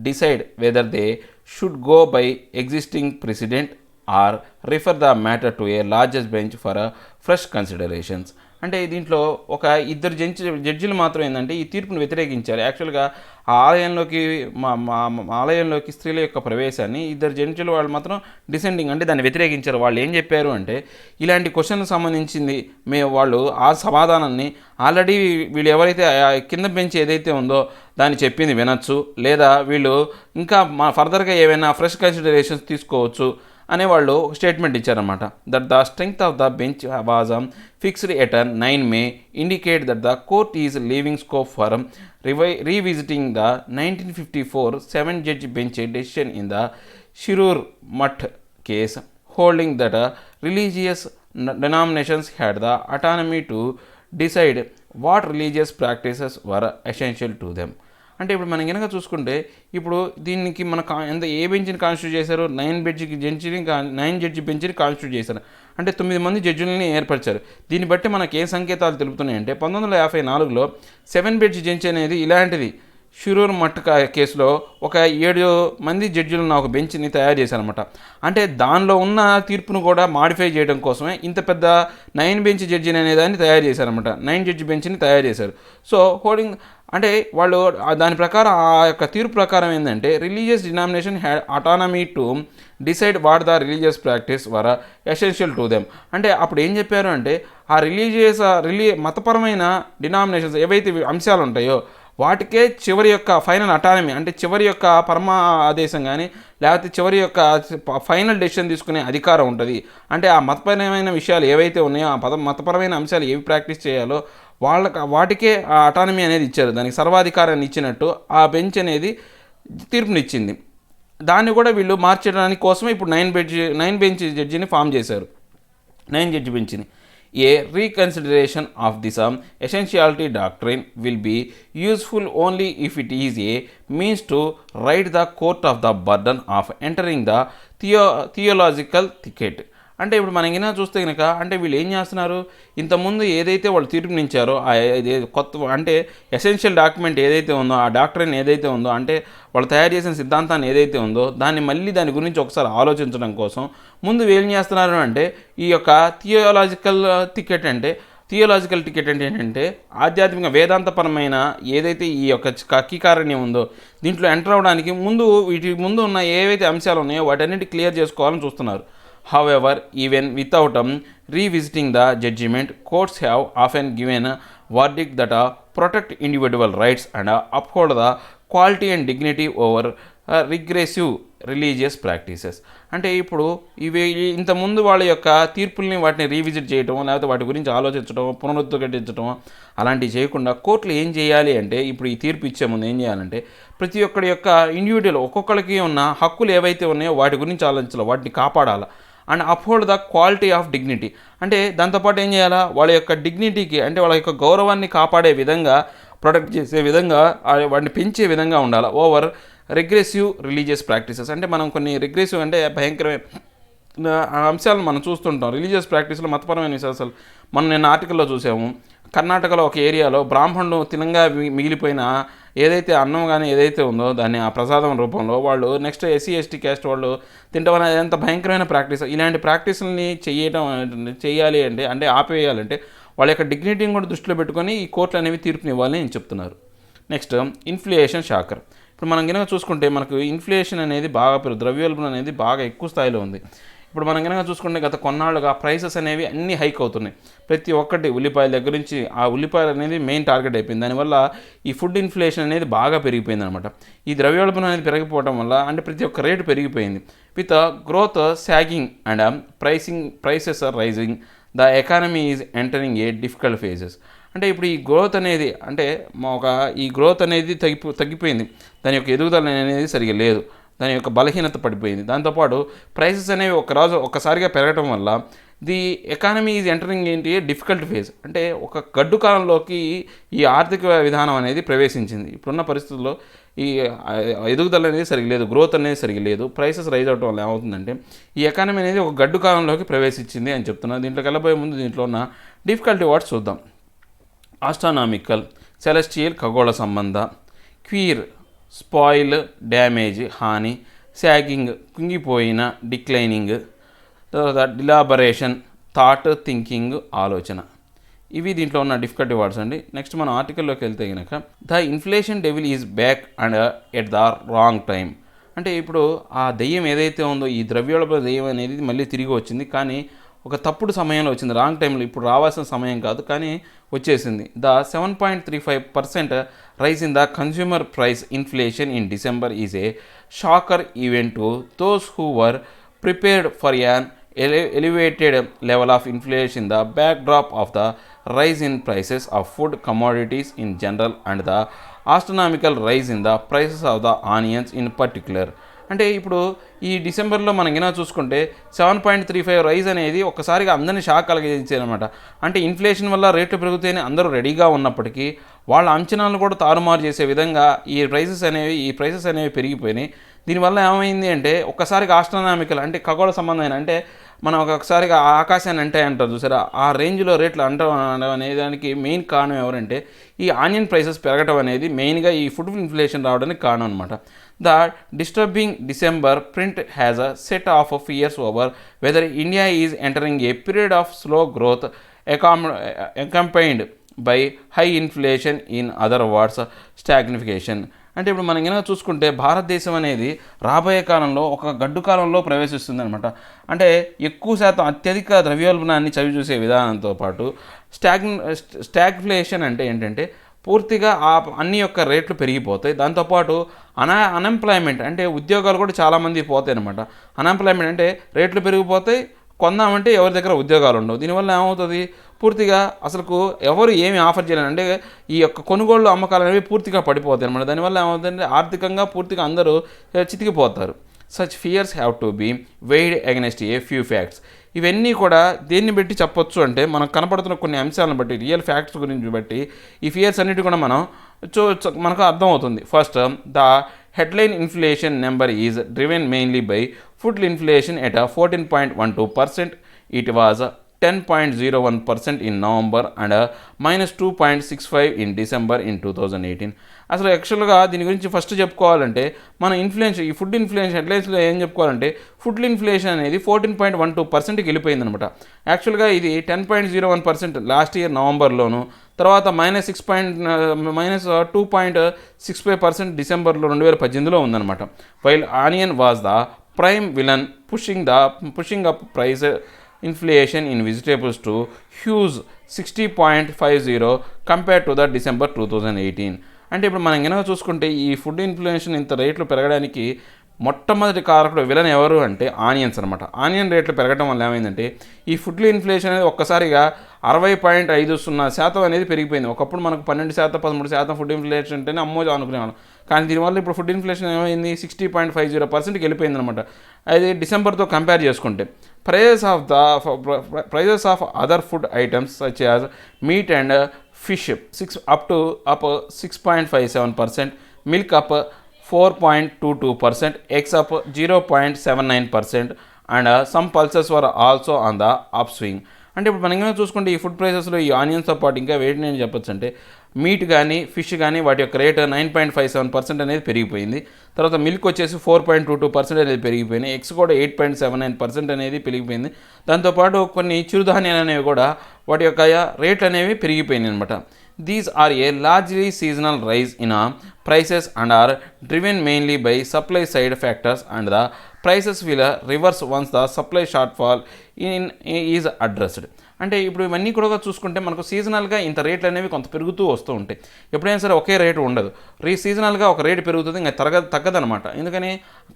decide whether they should go by existing precedent or refer the matter to a larger bench for fresh considerations. అంటే దీంట్లో ఒక 2 జడ్జిలు మాత్రం ఏంటంటే ఈ తీర్పును వ్యతిరేకించారు. యాక్చువల్గా ఆ ఆలయంలోకి స్త్రీల యొక్క ప్రవేశాన్ని 2 జడ్జిలు వాళ్ళు మాత్రం డిసెండింగ్ అంటే దాన్ని వ్యతిరేకించారు. వాళ్ళు ఏం చెప్పారు అంటే ఇలాంటి క్వశ్చన్కి సంబంధించింది వాళ్ళు ఆ సమాధానాన్ని ఆల్రెడీ వీళ్ళు ఎవరైతే కింద బెంచ్ ఏదైతే ఉందో దాన్ని చెప్పింది వినొచ్చు, లేదా వీళ్ళు ఇంకా ఫర్దర్గా ఏవైనా ఫ్రెష్ కన్సిడరేషన్స్ తీసుకోవచ్చు అనే వాళ్ళు ఒక స్టేట్మెంట్ ఇచ్చారన్నమాట. That the strength of the bench was fixed at 9 May indicate that the court is leaving scope for revisiting the 1954 7-judge bench decision in the Shirur Mutt case, holding that religious denominations had the autonomy to decide what religious practices were essential to them. అంటే ఇప్పుడు మనం కనుక చూసుకుంటే ఇప్పుడు దీనికి మన ఏ బెంచ్ని constitute చేశారు, 9 judge బెంచ్ని constitute చేశారు. అంటే 9 మంది జడ్జిలని ఏర్పరిచారు. దీన్ని బట్టి మనకి ఏ సంకేతాలు తెలుపుతున్నాయంటే 1954లో 7-judge బెంచ్ అనేది ఇలాంటిది షిరూర్ మట్ కేసులో ఒక 7 మంది జడ్జిలను ఒక బెంచ్ని తయారు చేశారనమాట. అంటే దానిలో ఉన్న తీర్పును కూడా మాడిఫై చేయడం కోసమే ఇంత పెద్ద 9-bench జడ్జిని అనేదాన్ని తయారు చేశారనమాట. 9-judge బెంచ్ని తయారు చేశారు. సో హోల్డింగ్ అంటే వాళ్ళు దాని ప్రకారం ఆ యొక్క తీర్పు ప్రకారం ఏంటంటే religious denomination had autonomy to decide what the religious practice were essential to them. అంటే అప్పుడు ఏం చెప్పారు అంటే ఆ మతపరమైన డినామినేషన్స్ ఏవైతే అంశాలు ఉంటాయో వాటికే చివరి యొక్క ఫైనల్ అటానమీ అంటే చివరి యొక్క పరమ ఆదేశం కానీ లేకపోతే చివరి యొక్క ఫైనల్ డెసిషన్ తీసుకునే అధికారం ఉంటుంది. అంటే ఆ మతపరమైన విషయాలు ఏవైతే ఉన్నాయో ఆ మతపరమైన అంశాలు ఏవి ప్రాక్టీస్ చేయాలో వాటికే ఆ అటానమీ అనేది ఇచ్చారు, దానికి సర్వాధికారాన్ని ఇచ్చినట్టు ఆ బెంచ్ అనేది తీర్పునిచ్చింది. దాన్ని కూడా వీళ్ళు మార్చడానికి కోసమే ఇప్పుడు 9-bench జడ్జిని ఫామ్ చేశారు, 9-judge బెంచ్ని. A reconsideration of this essentiality doctrine will be useful only if it is a means to right the court of the burden of entering the theological thicket. అంటే ఇప్పుడు మనం ఏమైనా చూస్తే కనుక అంటే వీళ్ళు ఏం చేస్తున్నారు, ఇంతకుముందు ఏదైతే వాళ్ళు తీర్పునిచ్చారో కొత్త అంటే ఎసెన్షియల్ డాక్యుమెంట్ ఏదైతే ఉందో ఆ డాక్టరీని ఏదైతే ఉందో అంటే వాళ్ళు తయారు చేసిన సిద్ధాంతాన్ని ఏదైతే ఉందో దాని గురించి ఒకసారి ఆలోచించడం కోసం ముందు ఏం చేస్తున్నారు అంటే ఈ యొక్క థియోలాజికల్ టికెట్ అంటే ఏంటంటే ఆధ్యాత్మిక వేదాంతపరమైన ఏదైతే ఈ యొక్క అకీకారణ్యం ఉందో దీంట్లో ఎంటర్ అవ్వడానికి వీటి ముందు ఉన్న ఏవైతే అంశాలు ఉన్నాయో వాటన్నిటి క్లియర్ చేసుకోవాలని చూస్తున్నారు. However, even without revisiting the judgment, courts have often given a verdict that protect individual rights and uphold the quality and dignity over regressive religious practices. అంటే ఇప్పుడు ఇవి ఇంతకుముందు వాళ్ళ యొక్క తీర్పుల్ని వాటిని రీవిజిట్ చేయటం లేకపోతే వాటి గురించి ఆలోచించడం పునరుద్ధరించడం అలాంటివి చేయకుండా కోర్టులు ఏం చేయాలి అంటే ఇప్పుడు ఈ తీర్పు ఇచ్చే ముందు ఏం చేయాలంటే ప్రతి ఒక్కరి యొక్క ఇండివిజువల్ ఒక్కొక్కరికి ఉన్న హక్కులు ఏవైతే ఉన్నాయో వాటి గురించి ఆలోచించాలి, వాటిని కాపాడాలి. And uphold the quality of dignity అంటే దాంతోపాటు ఏం చేయాలా వాళ్ళ యొక్క డిగ్నిటీకి అంటే వాళ్ళ యొక్క గౌరవాన్ని కాపాడే విధంగా ప్రొటెక్ట్ చేసే విధంగా వాటిని పెంచే విధంగా ఉండాలి. ఓవర్ రిగ్రెసివ్ రిలీజియస్ ప్రాక్టీసెస్ అంటే మనం కొన్ని రిగ్రెసివ్ అంటే భయంకరమైన అంశాలను మనం చూస్తుంటాం. రిలీజియస్ ప్రాక్టీస్లో మతపరమైన విశ్వాసాలు మనం నిన్న ఆర్టికల్లో చూసాము. కర్ణాటకలో ఒక ఏరియాలో బ్రాహ్మణులు తినంగా మిగిలిపోయిన ఏదైతే అన్నం కానీ ఏదైతే ఉందో దాన్ని ఆ ప్రసాదం రూపంలో వాళ్ళు నెక్స్ట్ SC/ST క్యాస్ట్ వాళ్ళు తింటాం అనేది ఎంత భయంకరమైన ప్రాక్టీస్. ఇలాంటి ప్రాక్టీసుల్ని చేయాలి అంటే ఆపేయాలంటే వాళ్ళ యొక్క డిగ్నిటీని కూడా దృష్టిలో పెట్టుకొని ఈ కోర్టులు అనేవి తీర్పునివ్వాలని నేను చెప్తున్నారు. Next inflation shocker. ఇప్పుడు మనం కనుక చూసుకుంటే మనకు ఇన్ఫ్లేషన్ అనేది బాగా ద్రవ్యోల్బణం అనేది బాగా ఎక్కువ స్థాయిలో ఉంది. ఇప్పుడు మనం కనుక చూసుకుంటే గత కొన్నాళ్ళుగా ప్రైసెస్ అనేవి అన్నీ హైక్ అవుతున్నాయి. ప్రతి ఒక్కటి ఉల్లిపాయల దగ్గర నుంచి ఆ ఉల్లిపాయలు అనేది మెయిన్ టార్గెట్ అయిపోయింది. దానివల్ల ఈ ఫుడ్ ఇన్ఫ్లేషన్ అనేది బాగా పెరిగిపోయింది అనమాట. ఈ ద్రవ్యోల్బణం అనేది పెరిగిపోవడం వల్ల అంటే ప్రతి ఒక్క రేటు పెరిగిపోయింది. With growth sagging and prices are rising the economy is entering a difficult phases. అంటే ఇప్పుడు ఈ గ్రోత్ అనేది అంటే ఈ గ్రోత్ అనేది తగ్గిపోయింది. దాని యొక్క ఎదుగుదల అనేది సరిగా లేదు, దాని యొక్క బలహీనత పడిపోయింది. దాంతోపాటు ప్రైసెస్ అనేవి ఒక్కసారిగా పెరగటం వల్ల ది ఎకానమీ ఈజ్ ఎంటరింగ్ ఏంటి డిఫికల్ట్ ఫేజ్, అంటే ఒక గడ్డు కాలంలోకి ఈ ఆర్థిక విధానం అనేది ప్రవేశించింది. ఇప్పుడున్న పరిస్థితుల్లో ఈ ఎదుగుదల అనేది సరిగ్గా లేదు, గ్రోత్ అనేది సరిగ్గా లేదు, ప్రైసెస్ రైజ్ అవడం వల్ల ఏమవుతుందంటే ఈ ఎకానమీ అనేది ఒక గడ్డు కాలంలోకి ప్రవేశించింది అని చెప్తున్నారు. దీంట్లోకి వెళ్ళబోయే ముందు దీంట్లో ఉన్న డిఫికల్టీ వర్డ్స్ చూద్దాం. ఆస్ట్రానామికల్, సెలెస్టియల్ ఖగోళ సంబంధ, క్వీర్ స్పాయిల్ డ్యామేజ్ హాని, సాగింగ్ కుంగిపోయిన డిక్లైనింగ్, తర్వాత డిలాబరేషన్ థాట్ థింకింగ్ ఆలోచన. ఇవి దీంట్లో ఉన్న డిఫికల్టీ వర్డ్స్ అండి. నెక్స్ట్ మనం ఆర్టికల్లోకి వెళ్తే కనుక the inflation devil is back and at the wrong time, అంటే ఇప్పుడు ఆ దెయ్యం ఏదైతే ఉందో ఈ ద్రవ్యోల్బణ దెయ్యం అనేది మళ్ళీ తిరిగి వచ్చింది, కానీ ఒక తప్పుడు సమయంలో వచ్చింది, రాంగ్ టైంలో. ఇప్పుడు రావాల్సిన సమయం కాదు కానీ వచ్చేసింది. The 7.35% rise in the consumer price inflation in December is a shocker event to those who were prepared for an elevated level of inflation in the backdrop of the rise in prices of food commodities in general and the astronomical rise in the prices of the onions in particular. అంటే ఇప్పుడు ఈ డిసెంబర్లో మనం ఏమైనా చూసుకుంటే 7.35 rise అనేది ఒక్కసారిగా అందరినీ షాక్ కలిగించేదన్నమాట. అంటే ఇన్ఫ్లేషన్ వల్ల రేట్లు పెరుగుతాయని అందరూ రెడీగా ఉన్నప్పటికీ వాళ్ళ అంచనాలను కూడా తారుమారు చేసే విధంగా ఈ ప్రైసెస్ అనేవి పెరిగిపోయినాయి. దీనివల్ల ఏమైంది అంటే ఒక్కసారిగా ఆస్ట్రానామికల్ అంటే ఖగోళ సంబంధమైన, అంటే మనం ఒకసారిగా ఆకాశాన్ని అంటే అంటారు చూసారా, ఆ రేంజ్లో రేట్లు అంటాం అనేదానికి మెయిన్ కారణం ఎవరంటే ఈ ఆనియన్ ప్రైసెస్ పెరగడం అనేది మెయిన్గా ఈ ఫుడ్ ఇన్ఫ్లేషన్ రావడానికి కారణం అనమాట. The disturbing December print has a set of fears over whether India is entering a period of slow growth accompanied by high inflation, in other words stagnification. అంటే ఇప్పుడు మనం కనుక చూసుకుంటే భారతదేశం అనేది రాబోయే కాలంలో ఒక గడ్డు కాలంలో ప్రవేశిస్తుంది అనమాట. అంటే ఎక్కువ శాతం అత్యధిక ద్రవ్యోల్బణాన్ని చవి చూసే విధానంతో పాటు స్టాగ్ఫ్లేషన్ అంటే ఏంటంటే పూర్తిగా అన్ని యొక్క రేట్లు పెరిగిపోతాయి. దాంతోపాటు అన్ఎంప్లాయ్మెంట్ అంటే ఉద్యోగాలు కూడా చాలామంది పోతాయి అనమాట. అన్ఎంప్లాయ్మెంట్ అంటే రేట్లు పెరిగిపోతాయి, కొందామంటే ఎవరి దగ్గర ఉద్యోగాలు ఉండవు. దీనివల్ల ఏమవుతుంది, పూర్తిగా అసలుకు ఎవరు ఏమి ఆఫర్ చేయలేరు, అంటే ఈ యొక్క కొనుగోళ్ళు అమ్మకాలు అనేవి పూర్తిగా పడిపోతాయి అనమాట. దానివల్ల ఏమవుతుందంటే ఆర్థికంగా పూర్తిగా అందరూ చితికిపోతారు. Such fears have to be weighed against a few facts. ఇవన్నీ కూడా దేన్ని బట్టి చెప్పొచ్చు అంటే మనకు కనపడుతున్న కొన్ని అంశాలను బట్టి, రియల్ ఫ్యాక్ట్స్ గురించి బట్టి ఈ ఫియర్స్ అన్నిటి కూడా మనకు అర్థమవుతుంది. First, the headline inflation number is driven mainly by food inflation at a 14.12%. It was 10.01% in November and -2.65 in December in 2018. అసలు యాక్చువల్గా దీని గురించి ఫస్ట్ చెప్పుకోవాలంటే మన ఈ ఫుడ్ ఇన్ఫ్లేషన్ హెడ్లైన్స్లో ఏం చెప్పుకోవాలంటే ఫుడ్ ఇన్ఫ్లేషన్ అనేది 14.12%కి వెళ్ళిపోయింది అనమాట. యాక్చువల్గా ఇది 10.01% లాస్ట్ ఇయర్ నవంబర్లోను, తర్వాత -2.65% డిసెంబర్లో 2018లో ఉందన్నమాట. While onion was the prime villain pushing up price inflation in vegetables to huge 60.50 compared to the December 2018. అంటే ఇప్పుడు మనం కనుక చూసుకుంటే ఈ ఫుడ్ ఇన్ఫ్లేషన్ ఇంత రేట్లు పెరగడానికి మొట్టమొదటి కారకుడు విలన్ ఎవరు అంటే ఆనియన్స్ అనమాట. ఆనియన్ రేట్లు పెరగడం వల్ల ఏమైందంటే ఈ ఫుడ్ ఇన్ఫ్లేషన్ అనేది ఒక్కసారిగా 60.50% అనేది పెరిగిపోయింది. ఒకప్పుడు మనకు 12%, 13% ఫుడ్ ఇన్ఫ్లేషన్ అంటేనే అమ్మో అనుకునేవాళ్ళం. కానీ దీనివల్ల ఇప్పుడు ఫుడ్ ఇన్ఫ్లేషన్ ఏమైంది 60.50%కి వెళ్ళిపోయింది అనమాట. అది డిసెంబర్తో కంపేర్ చేసుకుంటే prices of other food items such as meat and fish up 6.57%, milk up 4.22%, eggs up 0.79%, and some pulses were also on the upswing. అంటే ఇప్పుడు మనం ఏమైనా చూసుకుంటే ఈ ఫుడ్ ప్రైసెస్లో ఈ ఆనియన్స్తో పాటు ఇంకా వేటిని నేను చెప్పొచ్చు అంటే మీట్ కానీ ఫిష్ కానీ వాటి యొక్క రేట్ 9.57% అనేది పెరిగిపోయింది. తర్వాత మిల్క్ వచ్చేసి 4.22% అనేది పెరిగిపోయింది. ఎగ్స్ కూడా 8.79% అనేది పెరిగిపోయింది. దాంతోపాటు కొన్ని చిరుధాన్యాలు అనేవి కూడా వాటి యొక్క రేట్లు అనేవి పెరిగిపోయినాయి అనమాట. These are a largely seasonal rise in prices and are driven mainly by supply side factors, and the prices will reverse once the supply shortfall is addressed. అంటే ఇప్పుడు ఇవన్నీ కూడా చూసుకుంటే మనకు సీజనల్గా ఇంత రేట్లు అనేవి కొంత పెరుగుతూ వస్తూ ఉంటాయి. ఎప్పుడైనా సరే ఒకే రేటు ఉండదు. సీజనల్గా ఒక రేటు పెరుగుతుంది, ఇంకా తగ్గదనమాట. ఎందుకని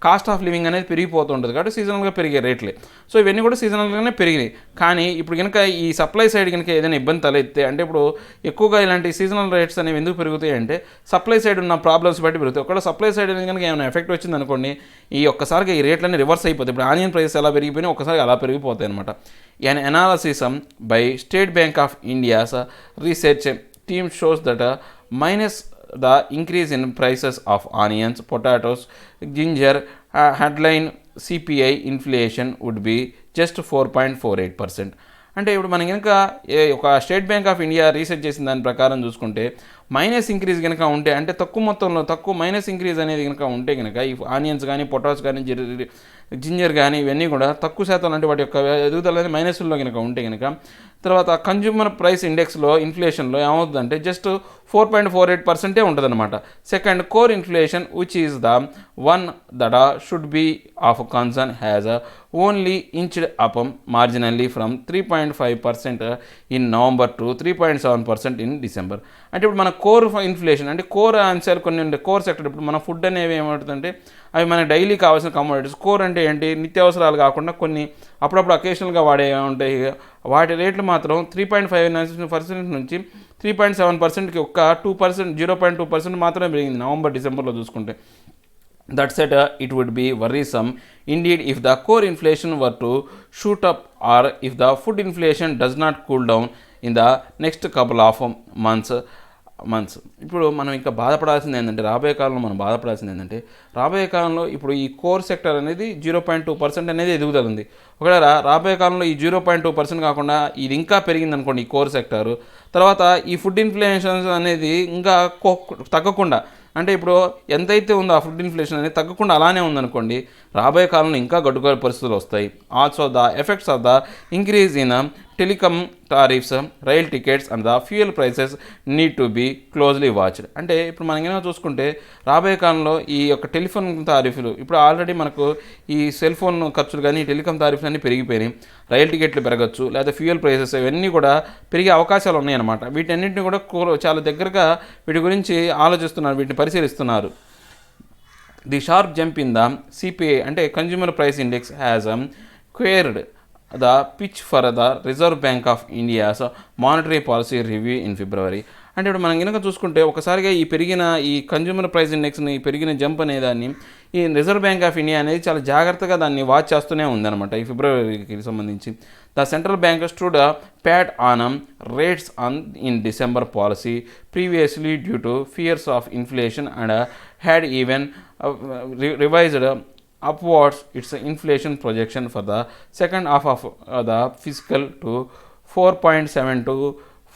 కాస్ట్ ఆఫ్ లివింగ్ అనేది పెరిగిపోతూ ఉంటుంది కాబట్టి సీజనల్గా పెరిగే రేట్లే. సో ఇవన్నీ కూడా సీజనల్గానే పెరిగినాయి. కానీ ఇప్పుడు కనుక ఈ సప్లై సైడ్ కనుక ఏదైనా ఇబ్బంది తలెత్తే, అంటే ఇప్పుడు ఎక్కువగా ఇలాంటి సీజనల్ రేట్స్ అనేవి ఎందుకు పెరుగుతాయి అంటే సప్లై సైడ్ ఉన్న ప్రాబ్లమ్స్ బట్టి పెరుగుతాయి. ఒకవేళ సప్లై సైడ్ కనుక ఏమైనా ఎఫెక్ట్ వచ్చింది అనుకోండి, ఈ ఒక్కసారిగా ఈ రేట్లన్నీ రివర్స్ అయిపోతాయి. ఇప్పుడు ఆనియన్ ప్రైస్ ఎలా పెరిగిపోయినా ఒక్కసారి అలా పెరిగిపోతాయి అవుతాయి అనమాట. An analysis by State Bank of India's research team shows that minus the increase in prices of onions, potatoes, ginger, headline CPI inflation would be just 4.48%. అంటే ఇప్పుడు మనం కనుక ఒక state bank of India research చేసిన దాని ప్రకారం చూసుకుంటే minus increase కనుక ఉంటే, అంటే తక్కువ మొత్తంలో తక్కువ మైనస్ ఇంక్రీజ్ అనేది కనుక ఉంటే కనుక ఈ ఆనియన్స్ కానీ పొటాటోస్ కానీ జింజర్ కానీ ఇవన్నీ కూడా తక్కువ శాతం అంటే వాటి యొక్క ఎదుగుదల అనేది మైనస్లో కనుక ఉంటే కనుక తర్వాత కన్జ్యూమర్ ప్రైస్ ఇండెక్స్లో ఇన్ఫ్లేషన్లో ఏమవుతుందంటే జస్ట్ 4.48% ఉంటుందన్నమాట. Second, core inflation which is the one that should be of concern has only inched up marginally from 3.5% in November to 3.7% in December. అంటే ఇప్పుడు మన కోర్ ఇన్ఫ్లేషన్ అంటే కోర్ అంశాలు కొన్ని ఉండే కోర్ సెక్టర్. ఇప్పుడు మన ఫుడ్ అనేవి ఏమవుతుందంటే అవి మన డైలీ కావాల్సిన కమోడిటీస్. కోర్ అంటే ఏంటి, నిత్యావసరాలు కాకుండా కొన్ని అప్పుడప్పుడు అకేషనల్గా వాడే ఉంటాయి. వాటి రేట్లు మాత్రం 3.5% నుంచి 3.7%కి ఒక్క 2%, 0.2% మాత్రమే పెరిగింది నవంబర్ డిసెంబర్లో చూసుకుంటే. That said, it would be worrisome indeed if the core inflation were to shoot up or if the food inflation does not cool down in the next couple of months. ఇప్పుడు మనం ఇంకా బాధపడాల్సింది ఏంటంటే రాబోయే కాలంలో ఇప్పుడు ఈ కోర్ సెక్టర్ అనేది 0.2% అనేది ఎదుగుదల ఉంది. ఒకవేళ రాబోయే కాలంలో ఈ 0.2% కాకుండా ఇది ఇంకా పెరిగింది అనుకోండి ఈ కోర్ సెక్టర్, తర్వాత ఈ ఫుడ్ ఇన్ఫ్లేషన్ అనేది ఇంకా తగ్గకుండా, అంటే ఇప్పుడు ఎంతైతే ఉందో ఆ ఫుడ్ ఇన్ఫ్లేషన్ అనేది తగ్గకుండా అలానే ఉందనుకోండి, రాబోయే కాలంలో ఇంకా గడ్డుకోలే పరిస్థితులు వస్తాయి. Also the effects of the increase in telecom tariffs, rail tickets and the fuel prices need to be closely watched. అంటే ఇప్పుడు మనం ఏమైనా చూసుకుంటే రాబోయే కాలంలో ఈ యొక్క టెలిఫోన్ టారిఫ్లు ఇప్పుడు ఆల్రెడీ మనకు ఈ సెల్ ఫోన్ ఖర్చులు కానీ టెలికామ్ టారిఫ్లు అన్నీ పెరిగిపోయినాయి. రైల్ టికెట్లు పెరగచ్చు, లేదా ఫ్యూయల్ ప్రైసెస్ ఇవన్నీ కూడా పెరిగే అవకాశాలు ఉన్నాయన్నమాట. వీటన్నింటినీ కూడా చాలా దగ్గరగా వీటి గురించి ఆలోచిస్తున్నారు, వీటిని పరిశీలిస్తున్నారు. The sharp jump in the CPI అంటే consumer price index has queered the pitch for the Reserve Bank of India's monetary policy review in February. అంటే ఇప్పుడు మనం కనుక చూసుకుంటే ఒకసారిగా ఈ పెరిగిన ఈ కన్జ్యూమర్ ప్రైస్ ఇండెక్స్ని పెరిగిన జంప్ అనే దాన్ని ఈ రిజర్వ్ బ్యాంక్ ఆఫ్ ఇండియా అనేది చాలా జాగ్రత్తగా దాన్ని వాచ్ చేస్తూనే ఉందన్నమాట ఈ ఫిబ్రవరికి సంబంధించి. The central bank stood pad on rates on in December policy previously due to fears of inflation and had even revised upwards its inflation projection for the second half of the fiscal to 4.7 to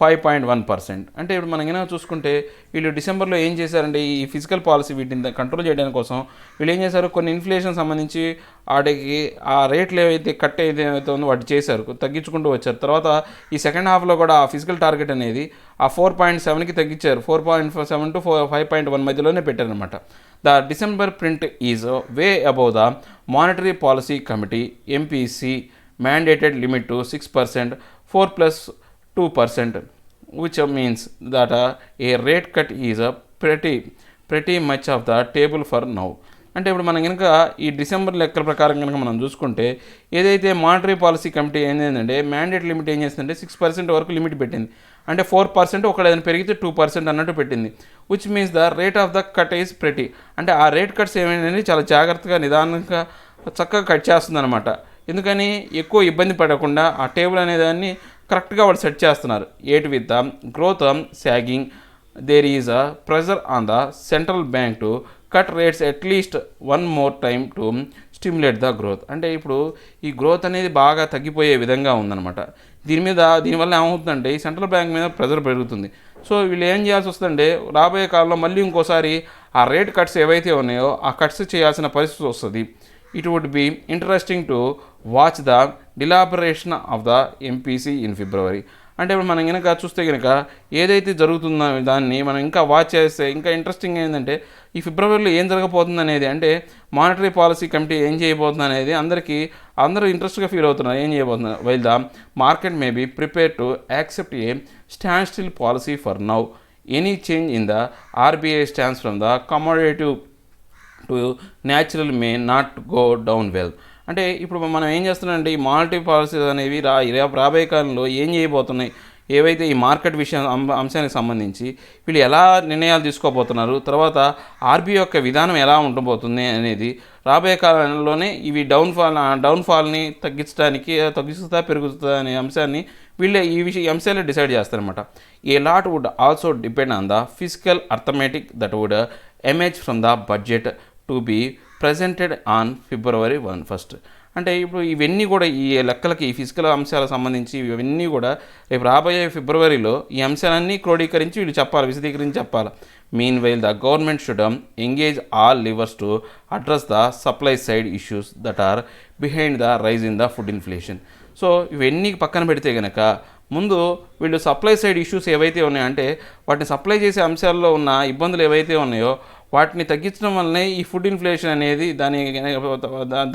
5.1%. అంటే ఇప్పుడు మనం ఏమైనా చూసుకుంటే వీళ్ళు డిసెంబర్లో ఏం చేశారంటే ఈ ఫిజికల్ పాలసీ వీటిని కంట్రోల్ చేయడానికి కోసం వీళ్ళు ఏం చేశారు, కొన్ని ఇన్ఫ్లేషన్ సంబంధించి వాటికి ఆ రేట్లు ఏవైతే కట్ ఏదైతే ఉందో వాటి చేశారు, తగ్గించుకుంటూ వచ్చారు. తర్వాత ఈ సెకండ్ హాఫ్లో కూడా ఆ ఫిజికల్ టార్గెట్ అనేది ఆ 4.7కి తగ్గించారు, 4.7 to 5.1 మధ్యలోనే పెట్టారనమాట. The December print is way above the Monetary Policy Committee MPC mandated limit to 6%, 4+2%, which means that a rate cut is pretty much of the table for now. అంటే ఇప్పుడు మనం కనుక ఈ డిసెంబర్ లెక్కల ప్రకారం కనుక మనం చూసుకుంటే ఏదైతే మానిటరీ పాలసీ కమిటీ ఏంటంటే మ్యాండేట్ లిమిట్ ఏం చేస్తుందంటే 6% వరకు లిమిట్ పెట్టింది. అంటే 4% ఒకవేళ ఏదైనా పెరిగితే 2% అన్నట్టు పెట్టింది. Which means the rate of the cut is pretty. అంటే ఆ రేట్ కట్స్ ఏమైనా చాలా జాగ్రత్తగా నిదానంగా చక్కగా కట్ చేస్తుందన్నమాట. ఎందుకని ఎక్కువ ఇబ్బంది పడకుండా ఆ టేబుల్ అనేదాన్ని కరెక్ట్గా వాళ్ళు సెట్ చేస్తున్నారు. Yet with the growth sagging there is a pressure on the central bank to cut rates at least one more time to stimulate the growth. అంటే ఇప్పుడు ఈ గ్రోత్ అనేది బాగా తగ్గిపోయే విధంగా ఉందన్నమాట. దీనివల్ల ఏమవుతుందంటే ఈ సెంట్రల్ బ్యాంక్ మీద ప్రెజర్ పెరుగుతుంది. సో వీళ్ళు ఏం చేయాల్సి వస్తుందంటే రాబోయే కాలంలో మళ్ళీ ఇంకోసారి ఆ రేట్ కట్స్ ఏవైతే ఉన్నాయో ఆ కట్స్ చేయాల్సిన పరిస్థితి వస్తుంది. It would be interesting to watch the deliberation of the MPC in February. అంటే ఇప్పుడు మనం కనుక చూస్తే కనుక ఏదైతే జరుగుతుందో దాన్ని మనం ఇంకా వాచ్ చేస్తే ఇంకా ఇంట్రెస్టింగ్ ఏంటంటే ఈ ఫిబ్రవరిలో ఏం జరగబోతుంది అనేది, అంటే మానిటరీ పాలసీ కమిటీ ఏం చేయబోతుంది అనేది అందరూ ఇంట్రెస్ట్గా ఫీల్ అవుతున్నారు ఏం చేయబోతున్నారు. While the market may be prepared to accept a standstill policy for now any change in the RBI stands from the accommodative to natural may not go down well. అంటే ఇప్పుడు మనం ఏం చేస్తున్నామంటే ఈ monetary policies అనేవి రాబోయే కాలంలో ఏం చేయబోతున్నాయి, ఏవైతే ఈ మార్కెట్ అంశానికి సంబంధించి వీళ్ళు ఎలా నిర్ణయాలు తీసుకోబోతున్నారు, తర్వాత ఆర్బీఐ యొక్క విధానం ఎలా ఉండబోతుంది అనేది రాబోయే కాలంలోనే ఇవి డౌన్ఫాల్ని తగ్గిస్తా పెరుగుతుందా అనే అంశాన్ని వీళ్ళే ఈ అంశాలే డిసైడ్ చేస్తారనమాట. A lot would also depend on the fiscal arithmetic that would emerge from the budget to be presented on February 1. అంటే ఇప్పుడు ఇవన్నీ కూడా ఈ లెక్కలకి ఈ ఫిజికల్ అంశాలకు సంబంధించి ఇవన్నీ కూడా రేపు రాబోయే ఫిబ్రవరిలో ఈ అంశాలన్నీ క్రోడీకరించి వీళ్ళు చెప్పాలి, విశదీకరించి చెప్పాలి. Meanwhile the government should engage all levers to address the supply side issues that are behind the rise in the food inflation. So ఇవన్నీ పక్కన పెడితే కనుక ముందు వీళ్ళు సప్లై సైడ్ ఇష్యూస్ ఏవైతే ఉన్నాయో, అంటే వాటిని సప్లై చేసే అంశాల్లో ఉన్న ఇబ్బందులు ఏవైతే ఉన్నాయో వాటిని తగ్గించడం వల్లనే ఈ ఫుడ్ ఇన్ఫ్లేషన్ అనేది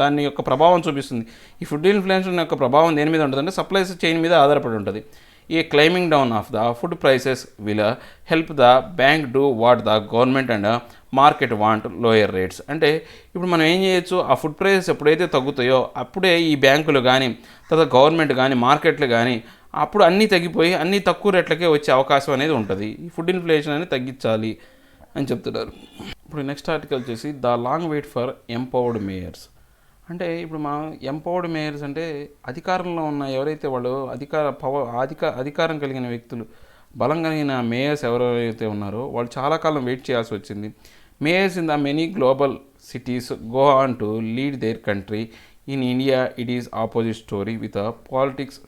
దాని యొక్క ప్రభావం చూపిస్తుంది. ఈ ఫుడ్ ఇన్ఫ్లేషన్ యొక్క ప్రభావం దేని మీద ఉంటుంది అంటే సప్లై చైన్ మీద ఆధారపడి ఉంటుంది. ఈ claiming down of the food prices will help the bank do what the government and market want lower rates. అంటే ఇప్పుడు మనం ఏం చేయొచ్చు, ఆ ఫుడ్ ప్రైసెస్ ఎప్పుడైతే తగ్గుతాయో అప్పుడే ఈ బ్యాంకులు కానీ తర్వాత గవర్నమెంట్ కానీ మార్కెట్లు కానీ అప్పుడు అన్నీ తగ్గిపోయి అన్నీ తక్కువ రేట్లకే వచ్చే అవకాశం అనేది ఉంటుంది. ఈ ఫుడ్ ఇన్ఫ్లేషన్ అనేది తగ్గించాలి అని చెప్తున్నారు. ఇప్పుడు నెక్స్ట్ ఆర్టికల్ వచ్చేసి the long wait for empowered mayors. అంటే ఇప్పుడు మనం ఎంపవర్డ్ మేయర్స్ అంటే అధికారంలో ఉన్న ఎవరైతే వాళ్ళు అధికారం కలిగిన వ్యక్తులు, బలం కలిగిన మేయర్స్ ఎవరైతే ఉన్నారో వాళ్ళు చాలా కాలం వెయిట్ చేయాల్సి వచ్చింది. Mayors in the many global cities go on to lead their country. In India it is opposite story with politics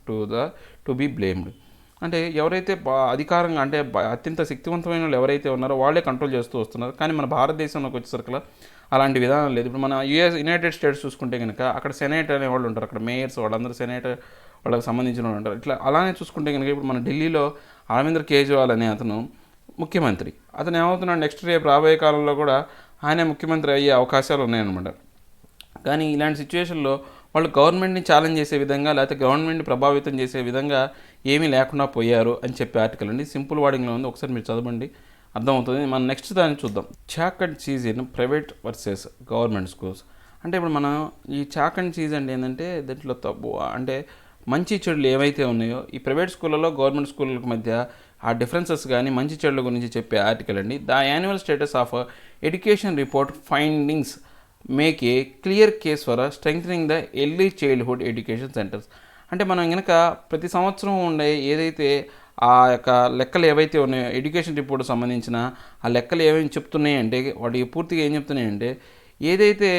to be blamed. అంటే ఎవరైతే అధికారంగా అంటే అత్యంత శక్తివంతమైన వాళ్ళు ఎవరైతే ఉన్నారో వాళ్ళే కంట్రోల్ చేస్తూ వస్తున్నారు. కానీ మన భారతదేశంలోకి వచ్చేసరికి అలాంటి విధానం లేదు. ఇప్పుడు మన యునైటెడ్ స్టేట్స్ చూసుకుంటే కనుక అక్కడ సెనేట్ అనే వాళ్ళు ఉంటారు, అక్కడ మేయర్స్ వాళ్ళందరూ సెనేట్ వాళ్ళకి సంబంధించిన వాళ్ళు ఉంటారు. ఇట్లా అలానే చూసుకుంటే కనుక ఇప్పుడు మన ఢిల్లీలో అరవింద్ కేజ్రీవాల్ అనే అతను ముఖ్యమంత్రి. అతను ఏమవుతున్నాడు, నెక్స్ట్ రేపు రాబోయే కాలంలో కూడా ఆయన ముఖ్యమంత్రి అయ్యే అవకాశాలు ఉన్నాయన్నమాట. కానీ ఇలాంటి సిచ్యువేషన్లో వాళ్ళు గవర్నమెంట్ని ఛాలెంజ్ చేసే విధంగా లేకపోతే గవర్నమెంట్ని ప్రభావితం చేసే విధంగా ఏమీ లేకుండా పోయారు అని చెప్పే ఆర్టికల్ అండి. సింపుల్ వర్డింగ్లో ఉంది, ఒకసారి మీరు చదవండి, అర్థమవుతుంది. మనం నెక్స్ట్ దాన్ని చూద్దాం. Chalk and cheese in private versus government schools. అంటే ఇప్పుడు మనం ఈ చాక్ అండ్ చీజ్ అంటే ఏంటంటే దాంట్లో అంటే మంచి చెడులు ఏవైతే ఉన్నాయో ఈ ప్రైవేట్ స్కూళ్ళలో గవర్నమెంట్ స్కూళ్ళకి మధ్య ఆ డిఫరెన్సెస్ కానీ మంచి చెడుల గురించి చెప్పే ఆర్టికల్ అండి. The annual status of education report findings make a clear case for strengthening the early childhood education centres. అంటే మనం కనుక ప్రతి సంవత్సరం ఉండే ఏదైతే ఆ యొక్క లెక్కలు ఏవైతే ఉన్నాయో ఎడ్యుకేషన్ రిపోర్ట్ సంబంధించిన ఆ లెక్కలు ఏమేమి చెప్తున్నాయంటే వాటికి పూర్తిగా ఏం చెప్తున్నాయంటే ఏదైతే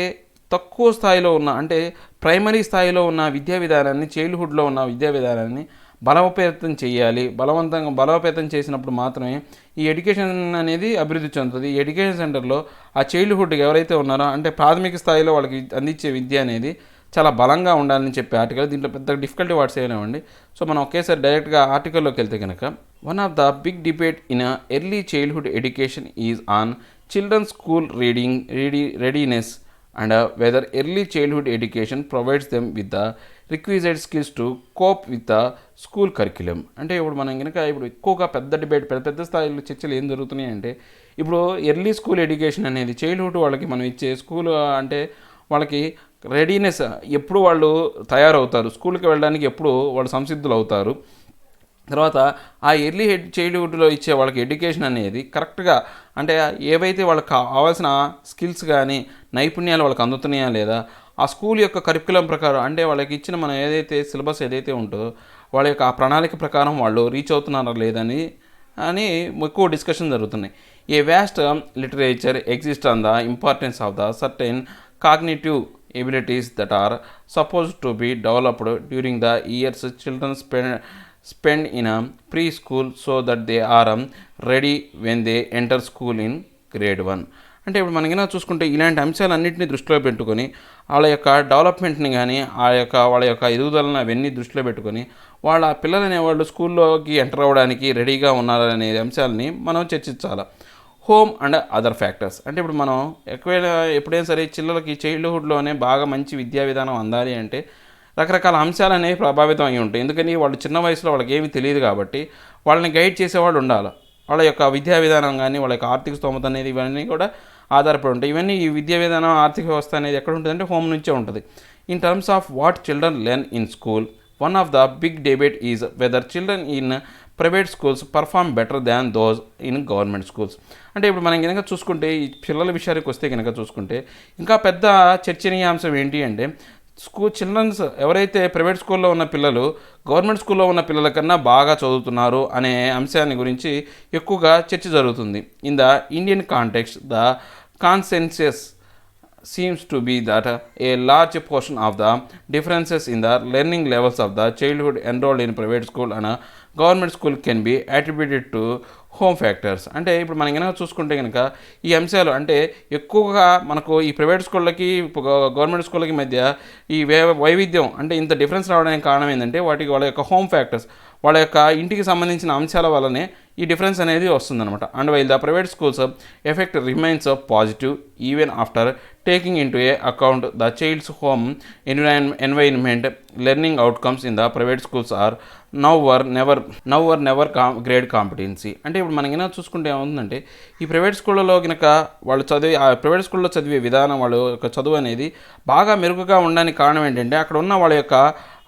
తక్కువ స్థాయిలో ఉన్న అంటే ప్రైమరీ స్థాయిలో ఉన్న విద్యా విధానాన్ని, చైల్డ్హుడ్లో ఉన్న విద్యా విధానాన్ని బలోపేతం చేయాలి. బలోపేతం చేసినప్పుడు మాత్రమే ఈ ఎడ్యుకేషన్ అనేది అభివృద్ధి చెందుతుంది. ఈ ఎడ్యుకేషన్ సెంటర్లో ఆ చైల్డ్హుడ్కి ఎవరైతే ఉన్నారో అంటే ప్రాథమిక స్థాయిలో వాళ్ళకి అందించే విద్య అనేది చాలా బలంగా ఉండాలని చెప్పే ఆర్టికల్. దీంట్లో పెద్ద డిఫికల్టీ వర్డ్స్ ఏమేమండి. సో మనం ఒకేసారి డైరెక్ట్గా ఆర్టికల్లోకి వెళ్తే కనుక one of the big debate in early childhood education is on children's school readiness and whether early childhood education provides them with the requisite skills to cope with the school curriculum. అంటే ఇప్పుడు మనం కనుక ఇప్పుడు ఎక్కువగా పెద్ద స్థాయిలో చర్చలు ఏం జరుగుతున్నాయి అంటే ఇప్పుడు ఎర్లీ స్కూల్ ఎడ్యుకేషన్ అనేది చైల్డ్హుడ్ వాళ్ళకి మనం ఇచ్చే స్కూల్ అంటే వాళ్ళకి రెడీనెస్ ఎప్పుడు వాళ్ళు తయారవుతారు, స్కూల్కి వెళ్ళడానికి ఎప్పుడు వాళ్ళు సంసిద్ధులు అవుతారు. తర్వాత ఆ ఎర్లీ చైల్డ్హుడ్లో ఇచ్చే వాళ్ళకి ఎడ్యుకేషన్ అనేది కరెక్ట్గా అంటే ఏవైతే వాళ్ళకి కావాల్సిన స్కిల్స్ కానీ నైపుణ్యాలు వాళ్ళకి అందుతున్నాయా లేదా, ఆ స్కూల్ యొక్క కరిక్యులం ప్రకారం అంటే వాళ్ళకి ఇచ్చిన మనం ఏదైతే సిలబస్ ఏదైతే ఉంటుందో వాళ్ళ యొక్క ఆ ప్రణాళిక ప్రకారం వాళ్ళు రీచ్ అవుతున్నారా లేదని ఎక్కువ డిస్కషన్ జరుగుతున్నాయి. ఏ vast literature exist on the importance of the certain cognitive abilities that are supposed to be developed during the years children spend in a preschool so that they are ready when they enter school in grade 1. అంటే ఇప్పుడు మనకి చూసుకుంటే ఇలాంటి అంశాలన్నింటినీ దృష్టిలో పెట్టుకొని వాళ్ళ యొక్క డెవలప్మెంట్ని కానీ వాళ్ళ యొక్క ఎదుగుదలను అవన్నీ దృష్టిలో పెట్టుకొని వాళ్ళ పిల్లలు అనేవాళ్ళు స్కూల్లోకి ఎంటర్ అవ్వడానికి రెడీగా ఉన్నారనే అంశాలని మనం చర్చించాలి. Home and other factors. అంటే ఇప్పుడు మనం ఎప్పుడైనా సరే చైల్డ్హుడ్లోనే బాగా మంచి విద్యా విధానం అందాలి అంటే రకరకాల అంశాలు అనేవి ప్రభావితం అయి ఉంటాయి. ఎందుకని వాళ్ళు చిన్న వయసులో వాళ్ళకి ఏమీ తెలియదు కాబట్టి వాళ్ళని గైడ్ చేసేవాళ్ళు ఉండాలి. వాళ్ళ యొక్క విద్యా విధానం కానీ వాళ్ళ యొక్క ఆర్థిక స్తోమత అనేది ఇవన్నీ కూడా ఆధారపడి ఉంటాయి. ఇవన్నీ ఈ విద్యా విధానం ఆర్థిక వ్యవస్థ అనేది ఎక్కడ ఉంటుందంటే హోమ్ నుంచే ఉంటుంది. In terms of what children learn in school one of the big debate is whether children in private schools perform better than those in government schools. అంటే ఇప్పుడు మనం కనుక చూసుకుంటే ఈ పిల్లల విషయానికి వస్తే కనుక చూసుకుంటే ఇంకా పెద్ద చర్చనీయాంశం ఏంటి అంటే చిల్డ్రన్స్ ఎవరైతే ప్రైవేట్ స్కూల్లో ఉన్న పిల్లలు గవర్నమెంట్ స్కూల్లో ఉన్న పిల్లల కన్నా బాగా చదువుతున్నారు అనే అంశాన్ని గురించి ఎక్కువగా చర్చ జరుగుతుంది. In the Indian context the consensus seems to be that a large portion of the differences in the learning levels of the childhood enrolled in private school and government school can be attributed to home factors. అంటే ఇప్పుడు మనం కనుక చూసుకుంటే కనుక ఈ అంశాలు అంటే ఎక్కువగా మనకు ఈ ప్రైవేట్ స్కూళ్ళకి గవర్నమెంట్ స్కూళ్ళకి మధ్య ఈ వైవిధ్యం అంటే ఇంత డిఫరెన్స్ రావడానికి కారణం ఏంటంటే వాళ్ళ యొక్క హోమ్ ఫ్యాక్టర్స్, వాళ్ళ యొక్క ఇంటికి సంబంధించిన అంశాల వల్లనే ఈ డిఫరెన్స్ అనేది వస్తుందన్నమాట. And while the private schools effect remains positive even after taking into a account the child's home environment, learning outcomes in the private schools are now are never grade competency. అంటే ఇప్పుడు మనం కనుక చూసుకుంటే ఏమవుతుందంటే ఈ private స్కూళ్ళలో కనుక వాళ్ళు ఆ ప్రైవేట్ స్కూల్లో చదివే విధానం, వాళ్ళ యొక్క చదువు అనేది బాగా మెరుగుగా ఉండడానికి కారణం ఏంటంటే అక్కడ ఉన్న వాళ్ళ యొక్క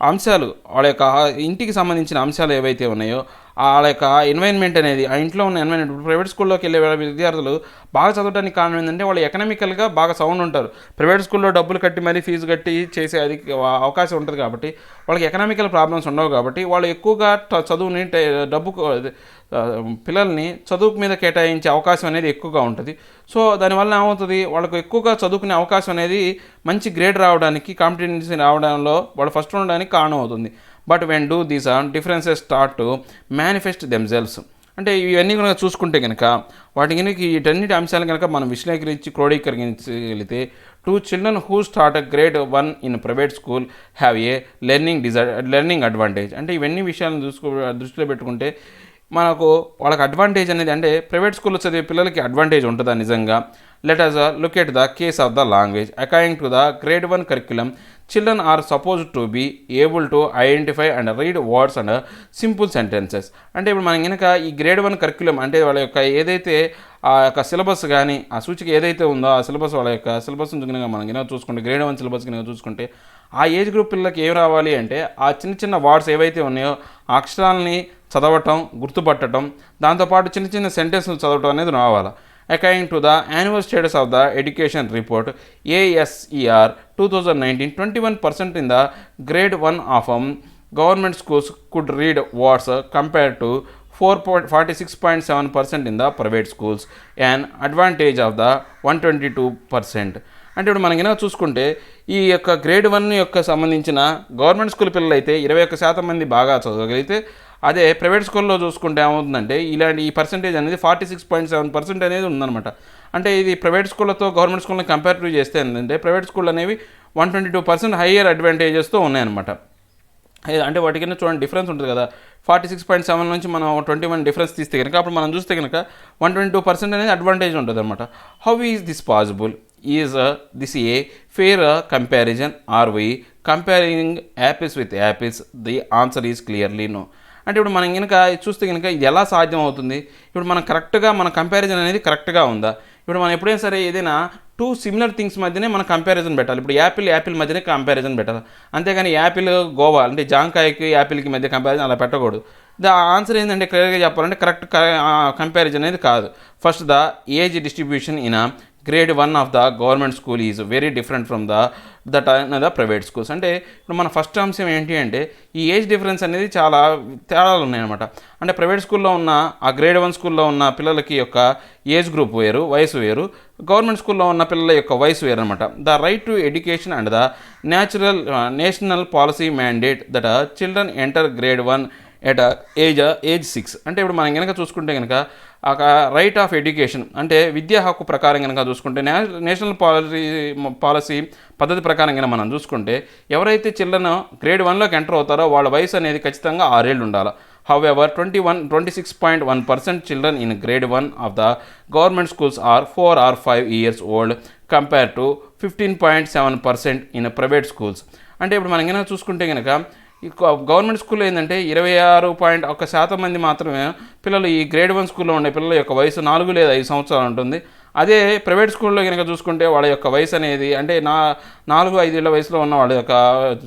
అంశాలు, వాళ్ళ యొక్క ఇంటికి సంబంధించిన అంశాలు ఏవైతే ఉన్నాయో వాళ్ళ యొక్క ఎన్వైర్న్మెంట్ అనేది, ఆ ఇంట్లో ఉన్న ఎన్వైర్న్మెంట్. ప్రైవేట్ స్కూల్లోకి వెళ్ళే విద్యార్థులు బాగా చదవడానికి కారణం ఏంటంటే వాళ్ళు ఎకనామికల్గా బాగా సౌండ్ ఉంటారు. ప్రైవేట్ స్కూల్లో డబ్బులు కట్టి మరీ ఫీజు కట్టి చేసే అది అవకాశం ఉంటుంది కాబట్టి వాళ్ళకి ఎకనామికల్ ప్రాబ్లమ్స్ ఉండవు కాబట్టి వాళ్ళు ఎక్కువగా చదువుని పిల్లల్ని చదువు మీద కేటాయించే అవకాశం అనేది ఎక్కువగా ఉంటుంది. సో దానివల్ల ఏమవుతుంది, వాళ్ళకు ఎక్కువగా చదువుకునే అవకాశం అనేది మంచి గ్రేడ్ రావడానికి, కాంపిటెన్సీ రావడంలో వాళ్ళు ఫస్ట్ ఉండడానికి కారణం అవుతుంది. But when do these differences start to manifest themselves. అంటే ఇవన్నీ కనుక చూసుకుంటే కనుక వీటన్నిటి అంశాలు కనుక మనం క్రోడీకరించగలిగితే two children who start grade 1 in private school have a learning advantage. అంటే ఇవన్నీ విషయాలను దృష్టిలో పెట్టుకుంటే మనకు వాళ్ళకి అడ్వాంటేజ్ అనేది, అంటే ప్రైవేట్ స్కూల్లో చదివే పిల్లలకి అడ్వాంటేజ్ ఉంటుందా నిజంగా? Let us look at the case of the language. According to the grade 1 curriculum, children are supposed to be able to identify and read words and simple sentences. అంటే ఇప్పుడు మనం కనుక ఈ గ్రేడ్ 1 కరిక్యులం అంటే వాళ్ళ యొక్క ఏదైతే ఆ యొక్క సిలబస్ కానీ ఆ సూచిక ఏదైతే ఉందో ఆ సిలబస్, వాళ్ళ యొక్క సిలబస్ కనుక మనం కనుక చూసుకుంటే గ్రేడ్ 1 సిలబస్ కనుక చూసుకుంటే ఆ ఏజ్ గ్రూప్ పిల్లలకి ఏం రావాలి అంటే ఆ చిన్న చిన్న వర్డ్స్ ఏవైతే ఉన్నాయో ఆ అక్షరాలని చదవటం, గుర్తుపట్టడం, దాంతోపాటు చిన్న చిన్న సెంటెన్స్లు చదవటం అనేది రావాలి. According to the annual status of the education report ASER 2019, 21% in the grade 1 of government schools could read words compared to 46.7% in the private schools, an advantage of the 122%. అంటే ఇప్పుడు మనకి చూసుకుంటే ఈ యొక్క గ్రేడ్ 1 యొక్క సంబంధించిన గవర్నమెంట్ స్కూల్ పిల్లలు అయితే 21% మంది బాగా చదవగలిగితే, అదే ప్రైవేట్ స్కూల్లో చూసుకుంటే ఏమవుతుందంటే ఈ పర్సంటేజ్ అనేది 46.7% అనేది ఉందన్నమాట. అంటే ఇది ప్రైవేట్ స్కూళ్ళతో గవర్నమెంట్ స్కూల్ని కంపేరిటివ్ చేస్తే ఏంటంటే ప్రైవేట్ స్కూల్ అనేవి 122% హయ్యర్ అడ్వాంటేజెస్తో ఉన్నాయన్నమాట. అంటే వాటికన్నా చూడండి డిఫరెన్స్ ఉంటుంది కదా, 46.7 నుంచి మనం 21 డిఫరెన్స్ తీస్తే కనుక అప్పుడు మనం చూస్తే కనుక 122% అనేది అడ్వాంటేజ్ ఉంటుంది అనమాట. How is this possible? Is this a fair comparison? Are we comparing apples with apples? The answer is clearly no. అంటే ఇప్పుడు మనం కనుక చూస్తే కనుక ఇది ఎలా సాధ్యం అవుతుంది? ఇప్పుడు మనం కరెక్ట్గా మన కంపారిజన్ అనేది కరెక్ట్గా ఉందా? ఇప్పుడు మనం ఎప్పుడైనా సరే ఏదైనా 2 సిమిలర్ థింగ్స్ మధ్యనే మనం కంపారిజన్ పెట్టాలి. ఇప్పుడు యాపిల్ మధ్యనే కంపారిజన్ పెట్టాలి, అంతేగాని యాపిల్ గోవా అంటే జాంకాయకి యాపిల్కి మధ్య కంపారిజన్ అలా పెట్టకూడదు. ద ఆన్సర్ ఏంటంటే క్లియర్గా చెప్పాలంటే కరెక్ట్ కంపారిజన్ అనేది కాదు. First the age distribution in grade 1 of the government school is very different from the private schools. అంటే ఇప్పుడు మన ఫస్ట్ అంశం ఏంటి అంటే ఈ ఏజ్ డిఫరెన్స్ అనేది చాలా తేడాలు ఉన్నాయన్నమాట. అంటే ప్రైవేట్ స్కూల్లో ఉన్న ఆ గ్రేడ్ 1 స్కూల్లో ఉన్న పిల్లలకి యొక్క ఏజ్ గ్రూప్ వేరు, వయసు వేరు, గవర్నమెంట్ స్కూల్లో ఉన్న పిల్లల యొక్క వయసు వేరు అనమాట. The right to education and the national policy mandate that children enter grade 1 at age 6. అంటే ఇప్పుడు మనం కనుక చూసుకుంటే కనుక రైట్ ఆఫ్ ఎడ్యుకేషన్ అంటే విద్యా హక్కు ప్రకారం కనుక చూసుకుంటే నేషనల్ పాలసీ పద్ధతి ప్రకారం కనుక మనం చూసుకుంటే ఎవరైతే చిల్డ్రన్ గ్రేడ్ 1లోకి ఎంటర్ అవుతారో వాళ్ళ వయసు అనేది ఖచ్చితంగా 6 ఏళ్ళు ఉండాలి. However, 26.1% children in grade 1 of the government schools are 4 or 5 years old compared to 15.7% in private schools. అంటే ఇప్పుడు మనం కనుక చూసుకుంటే కనుక గవర్నమెంట్ స్కూల్లో ఏంటంటే 26.1% మంది మాత్రమే పిల్లలు ఈ గ్రేడ్ 1 స్కూల్లో ఉండే పిల్లల యొక్క వయసు 4 లేదా 5 సంవత్సరాలు ఉంటుంది. అదే ప్రైవేట్ స్కూల్లో కనుక చూసుకుంటే వాళ్ళ యొక్క వయసు అనేది అంటే 4-5 ఏళ్ల వయసులో ఉన్న వాళ్ళ యొక్క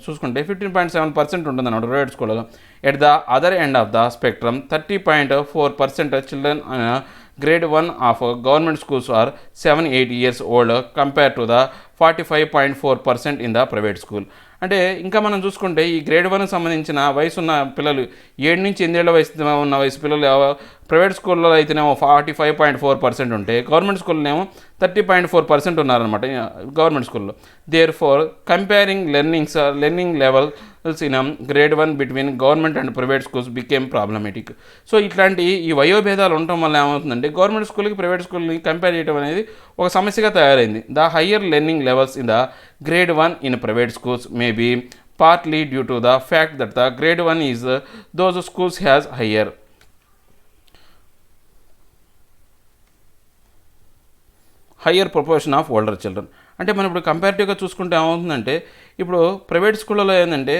చూసుకుంటే 15.7% ఉంటుందన్నమాట ప్రైవేట్ స్కూళ్ళలో. At the other end of the spectrum 30.4% children grade 1 of government schools are 7-8 years old compared to the 45.4% in the private school. అంటే ఇంకా మనం చూసుకుంటే ఈ గ్రేడ్ 1 సంబంధించిన వయసు ఉన్న పిల్లలు 7-8 ఏళ్ల వయసు ఉన్న వయసు పిల్లలు ప్రైవేట్ స్కూల్లో అయితేనేమో 45.4% ఉంటే గవర్నమెంట్ స్కూల్లోనేమో 30.4% ఉన్నారనమాట గవర్నమెంట్ స్కూల్లో. Therefore comparing learning levels in grade 1 between government and private schools became problematic. So ఇట్లాంటి ఈ వయోభేదాలు ఉండటం వల్ల ఏమవుతుందంటే గవర్నమెంట్ స్కూల్కి ప్రైవేట్ స్కూల్ని కంపేర్ చేయడం అనేది ఒక సమస్యగా తయారైంది. The higher learning levels in the grade 1 in private schools may be partly due to the fact that the grade 1 is those schools has higher proportion of older children. అంటే మనం ఇప్పుడు కంపారిటివ్గా చూసుకుంటే ఏమవుతుందంటే ఇప్పుడు ప్రైవేట్ స్కూళ్ళలో ఏంటంటే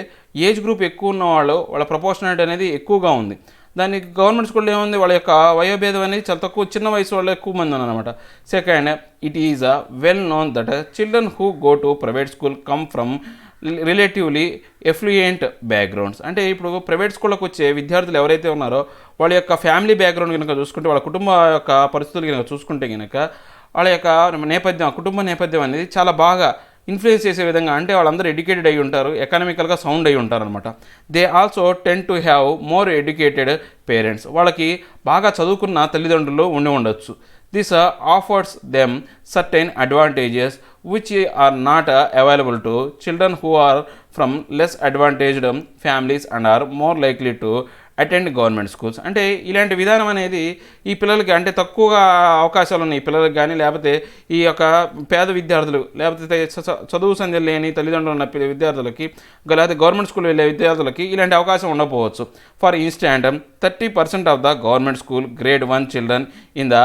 ఏజ్ గ్రూప్ ఎక్కువ ఉన్న వాళ్ళ ప్రపోర్షనాలిటీ అనేది ఎక్కువగా ఉంది. దానికి గవర్నమెంట్ స్కూల్లో ఏముంది వాళ్ళ యొక్క వయోభేదం అనేది చాలా తక్కువ, చిన్న వయసు వాళ్ళు ఎక్కువ మంది ఉన్నారనమాట. Second, it is well known that children who go to private school come from relatively affluent backgrounds. అంటే ఇప్పుడు ప్రైవేట్ స్కూళ్ళకు వచ్చే విద్యార్థులు ఎవరైతే ఉన్నారో వాళ్ళ యొక్క ఫ్యామిలీ బ్యాక్గ్రౌండ్ కనుక చూసుకుంటే, వాళ్ళ కుటుంబ యొక్క పరిస్థితులు కనుక చూసుకుంటే కనుక వాళ్ళ యొక్క నేపథ్యం, కుటుంబ నేపథ్యం అనేది చాలా బాగా ఇన్ఫ్లుయెన్స్ చేసే విధంగా, అంటే వాళ్ళందరూ ఎడ్యుకేటెడ్ అయి ఉంటారు, ఎకనామికల్గా సౌండ్ అయి ఉంటారు అనమాట. They also ten to have more educated parents. వాళ్ళకి బాగా చదువుకున్న తల్లిదండ్రులు ఉండవచ్చు. This offers them certain advantages which are not available to children who are from less advantaged families and are more likely to attend government schools. అంటే ఇలాంటి విధానం అనేది ఈ పిల్లలకి అంటే తక్కువగా అవకాశాలు ఉన్నాయి ఈ పిల్లలకి కానీ, లేకపోతే ఈ యొక్క పేద విద్యార్థులు, లేకపోతే చదువు సంధ్యలు లేని తల్లిదండ్రులు ఉన్న విద్యార్థులకి, లేకపోతే గవర్నమెంట్ స్కూల్ వెళ్ళే విద్యార్థులకి ఇలాంటి అవకాశం ఉండకపోవచ్చు. For instant 30% of the government school grade 1 children in the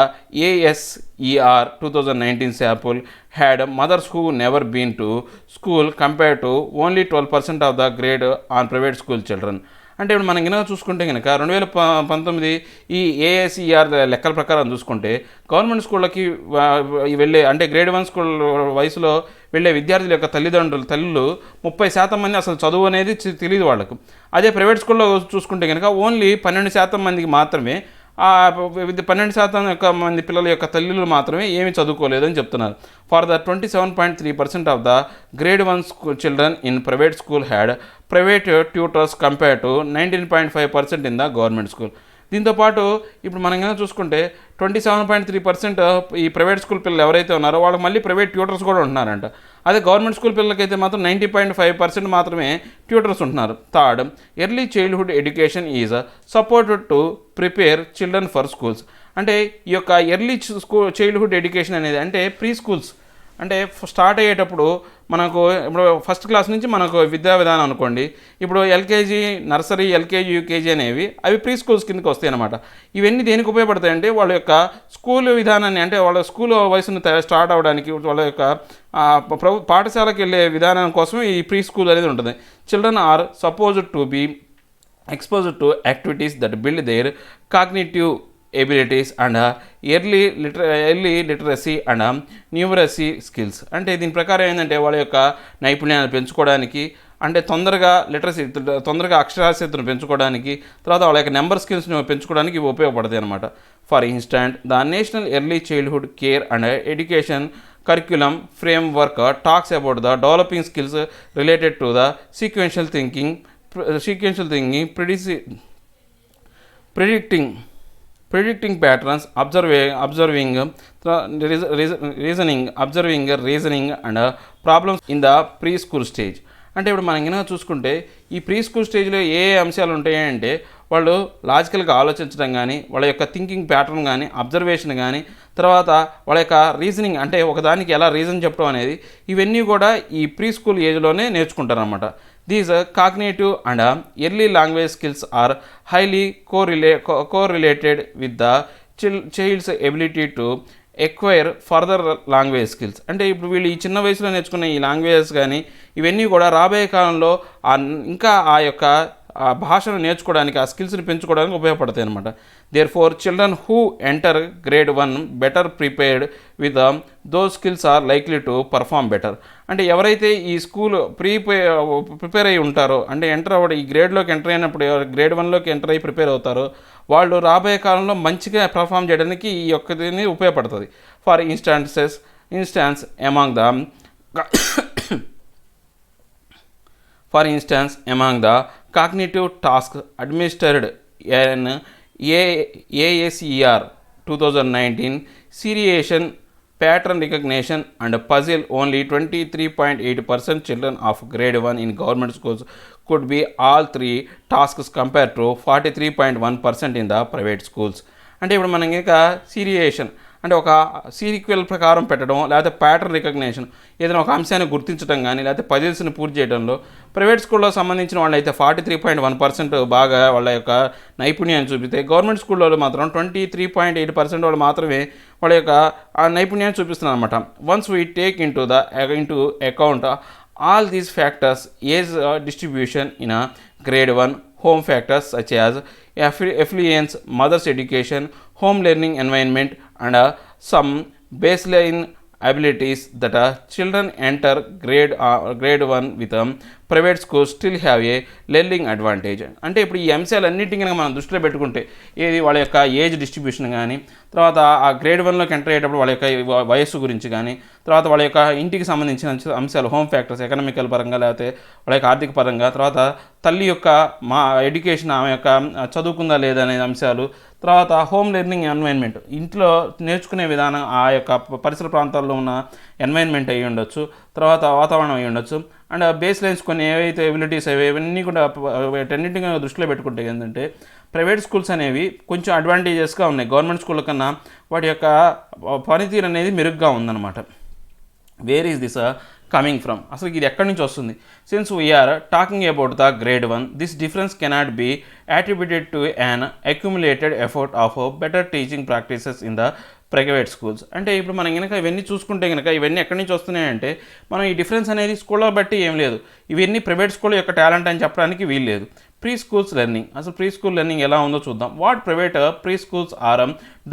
ASER 2019 sample had mothers who never been to school compared to only 12% of the grade on private school children. అంటే ఇప్పుడు మనం కనుక చూసుకుంటే కనుక 2019 ఈ ASER లెక్కల ప్రకారం చూసుకుంటే గవర్నమెంట్ స్కూళ్ళకి వెళ్ళే అంటే గ్రేడ్ 1 స్కూల్ వయసులో వెళ్ళే విద్యార్థుల యొక్క తల్లులు 30% మంది అసలు చదువు అనేది తెలియదు వాళ్ళకు. అదే ప్రైవేట్ స్కూల్లో చూసుకుంటే కనుక ఓన్లీ 12% మందికి మాత్రమే 12% మంది పిల్లల యొక్క తల్లులు మాత్రమే ఏమి చదువుకోలేదని చెప్తున్నారు. For the 27.3% of the grade 1 children in private school had private tutors compare to 19.5% in the government school. దీంతోపాటు ఇప్పుడు మనం కనుక చూసుకుంటే 27.3% ఈ ప్రైవేట్ స్కూల్ పిల్లలు ఎవరైతే ఉన్నారో వాళ్ళకి మళ్ళీ ప్రైవేట్ ట్యూటర్స్ కూడా ఉంటున్నారంట. అదే గవర్నమెంట్ స్కూల్ పిల్లలకైతే మాత్రం 90.5% మాత్రమే ట్యూటర్స్ ఉంటున్నారు. Third, early childhood education is supported to prepare children for schools. అంటే ఈ యొక్క ఎర్లీ చైల్డ్హుడ్ ఎడ్యుకేషన్ అనేది అంటే ప్రీ స్కూల్స్ అంటే స్టార్ట్ అయ్యేటప్పుడు మనకు ఇప్పుడు ఫస్ట్ క్లాస్ నుంచి మనకు విద్యా విధానం అనుకోండి, ఇప్పుడు ఎల్కేజీ, నర్సరీ, ఎల్కేజీ, యూకేజీ అనేవి అవి ప్రీ స్కూల్స్ కిందకి వస్తాయి అన్నమాట. ఇవన్నీ దేనికి ఉపయోగపడతాయంటే వాళ్ళ యొక్క స్కూల్ విధానాన్ని అంటే వాళ్ళ స్కూల్ వయసును స్టార్ట్ అవ్వడానికి, వాళ్ళ యొక్క పాఠశాలకు వెళ్ళే విధానం కోసం ఈ ప్రీ స్కూల్ అనేది ఉంటుంది. Children are supposed to be exposed to activities that build their cognitive abilities and early literacy and numeracy skills. అంటే దీని ప్రకారం ఏంటంటే వాళ్ళ యొక్క నైపుణ్యాన్ని పెంచుకోవడానికి, అంటే తొందరగా అక్షరాస్యతను పెంచుకోవడానికి, తర్వాత వాళ్ళ యొక్క నెంబర్ స్కిల్స్ని పెంచుకోవడానికి ఇవి ఉపయోగపడతాయి అనమాట. For instant the national early childhood care and education curriculum framework talks about the developing skills related to the sequential thinking, predicting patterns, observing reasoning and problems in the preschool stage. అంటే ఇప్పుడు మనం కనుక చూసుకుంటే ఈ pre school స్టేజ్లో ఏ అంశాలు ఉంటాయంటే వాళ్ళు లాజికల్గా ఆలోచించడం కానీ, వాళ్ళ యొక్క థింకింగ్ ప్యాటర్న్ కానీ, అబ్జర్వేషన్ కానీ, తర్వాత వాళ్ళ యొక్క రీజనింగ్ అంటే ఒకదానికి ఎలా రీజన్ చెప్పడం అనేది ఇవన్నీ కూడా ఈ ప్రీ స్కూల్ ఏజ్లోనే నేర్చుకుంటారన్నమాట. These cognitive and early language skills are highly correlated with the child's ability to acquire further language skills. అంటే ఇప్పుడు వీళ్ళు ఈ చిన్న వయసులో నేర్చుకున్న ఈ లాంగ్వేజెస్ కానీ ఇవన్నీ కూడా రాబోయే కాలంలో ఇంకా ఆ యొక్క ఆ భాషను నేర్చుకోవడానికి, ఆ స్కిల్స్ని పెంచుకోవడానికి ఉపయోగపడతాయి అనమాట. Therefore children who enter grade 1 better prepared with those skills are likely to perform better. అంటే ఎవరైతే ఈ స్కూల్ ప్రిపేర్ అయి ఉంటారో, అంటే ఎంటర్ అవ్వడం ఈ గ్రేడ్లోకి ఎంటర్ అయినప్పుడు, గ్రేడ్ 1లోకి ఎంటర్ అయ్యి ప్రిపేర్ అవుతారో వాళ్ళు రాబోయే కాలంలో మంచిగా పర్ఫామ్ చేయడానికి ఈ యొక్క దీన్ని ఉపయోగపడుతుంది. For instance among the For instance, among the cognitive tasks administered in ASER 2019, seriation, pattern recognition and puzzle, only 23.8% children of grade 1 in government schools could be all three tasks compared to 43.1% in the private schools. అంటే ఇప్పుడు మనం ఇంకా సీరియేషన్ అంటే ఒక sequel ప్రకారం పెట్టడం, లేకపోతే pattern recognition, ఏదైనా ఒక అంశాన్ని గుర్తించడం కానీ, లేకపోతే పజిల్స్ని పూర్తి చేయడంలో ప్రైవేట్ స్కూల్లో సంబంధించిన వాళ్ళు అయితే 43.1% బాగా వాళ్ళ యొక్క నైపుణ్యాన్ని చూపితే, గవర్నమెంట్ స్కూల్లో మాత్రం 23.8% వాళ్ళు మాత్రమే వాళ్ళ యొక్క ఆ నైపుణ్యాన్ని చూపిస్తున్నారు అనమాట. Once we take into account all these factors, age distribution in a grade 1, home factors such as affluence, mother's education, home learning environment and some baseline abilities that children enter grade 1 with private schools still have a learning advantage. అంటే ఇప్పుడు ఈ అంశాలన్నింటినీ కనుక మనం దృష్టిలో పెట్టుకుంటే, ఏది వాళ్ళ యొక్క ఏజ్ డిస్ట్రిబ్యూషన్ కానీ, తర్వాత ఆ గ్రేడ్ 1లోకి ఎంటర్ అయ్యేటప్పుడు వాళ్ళ యొక్క వయస్సు గురించి కానీ, తర్వాత వాళ్ళ యొక్క ఇంటికి సంబంధించిన అంశాలు, హోమ్ ఫ్యాక్టర్స్, ఎకనామికల్ పరంగా లేకపోతే వాళ్ళ యొక్క ఆర్థిక పరంగా, తర్వాత తల్లి యొక్క ఎడ్యుకేషన్, ఆమె యొక్క చదువుకుందా లేదా అనే అంశాలు, తర్వాత హోమ్ లెర్నింగ్ ఎన్వైర్న్మెంట్, ఇంట్లో నేర్చుకునే విధానం, ఆ యొక్క పరిసర ప్రాంతాల్లో ఉన్న ఎన్వైర్న్మెంట్ అయ్యి ఉండొచ్చు, తర్వాత వాతావరణం అయ్యి ఉండొచ్చు, అండ్ బేస్ లైన్స్ కొన్ని ఏవైతే ఎబిలిటీస్ ఇవన్నీ కూడా వీటన్నింటినీ దృష్టిలో పెట్టుకుంటే ఏంటంటే ప్రైవేట్ స్కూల్స్ అనేవి కొంచెం అడ్వాంటేజెస్గా ఉన్నాయి. గవర్నమెంట్ స్కూళ్ళ కన్నా వాటి యొక్క పనితీరు అనేది మెరుగ్గా ఉందన్నమాట. Where is this coming from? అసలు ఇది ఎక్కడి నుంచి వస్తుంది? Since we're talking about the grade 1, this difference cannot be attributed to an accumulated effort of better teaching practices in the private schools. అంటే ఇప్పుడు మనం కనుక ఇవన్నీ చూసుకుంటే కనుక ఇవన్నీ ఎక్కడి నుంచి వస్తున్నాయంటే, మనం ఈ డిఫరెన్స్ అనేది స్కూల్లో బట్టి ఏం లేదు, ఇవన్నీ ప్రైవేట్ స్కూల్ యొక్క టాలెంట్ అని చెప్పడానికి వీలు లేదు. ప్రీ స్కూల్స్ లెర్నింగ్, అసలు ప్రీ స్కూల్ లెర్నింగ్ ఎలా ఉందో చూద్దాం. What private preschools are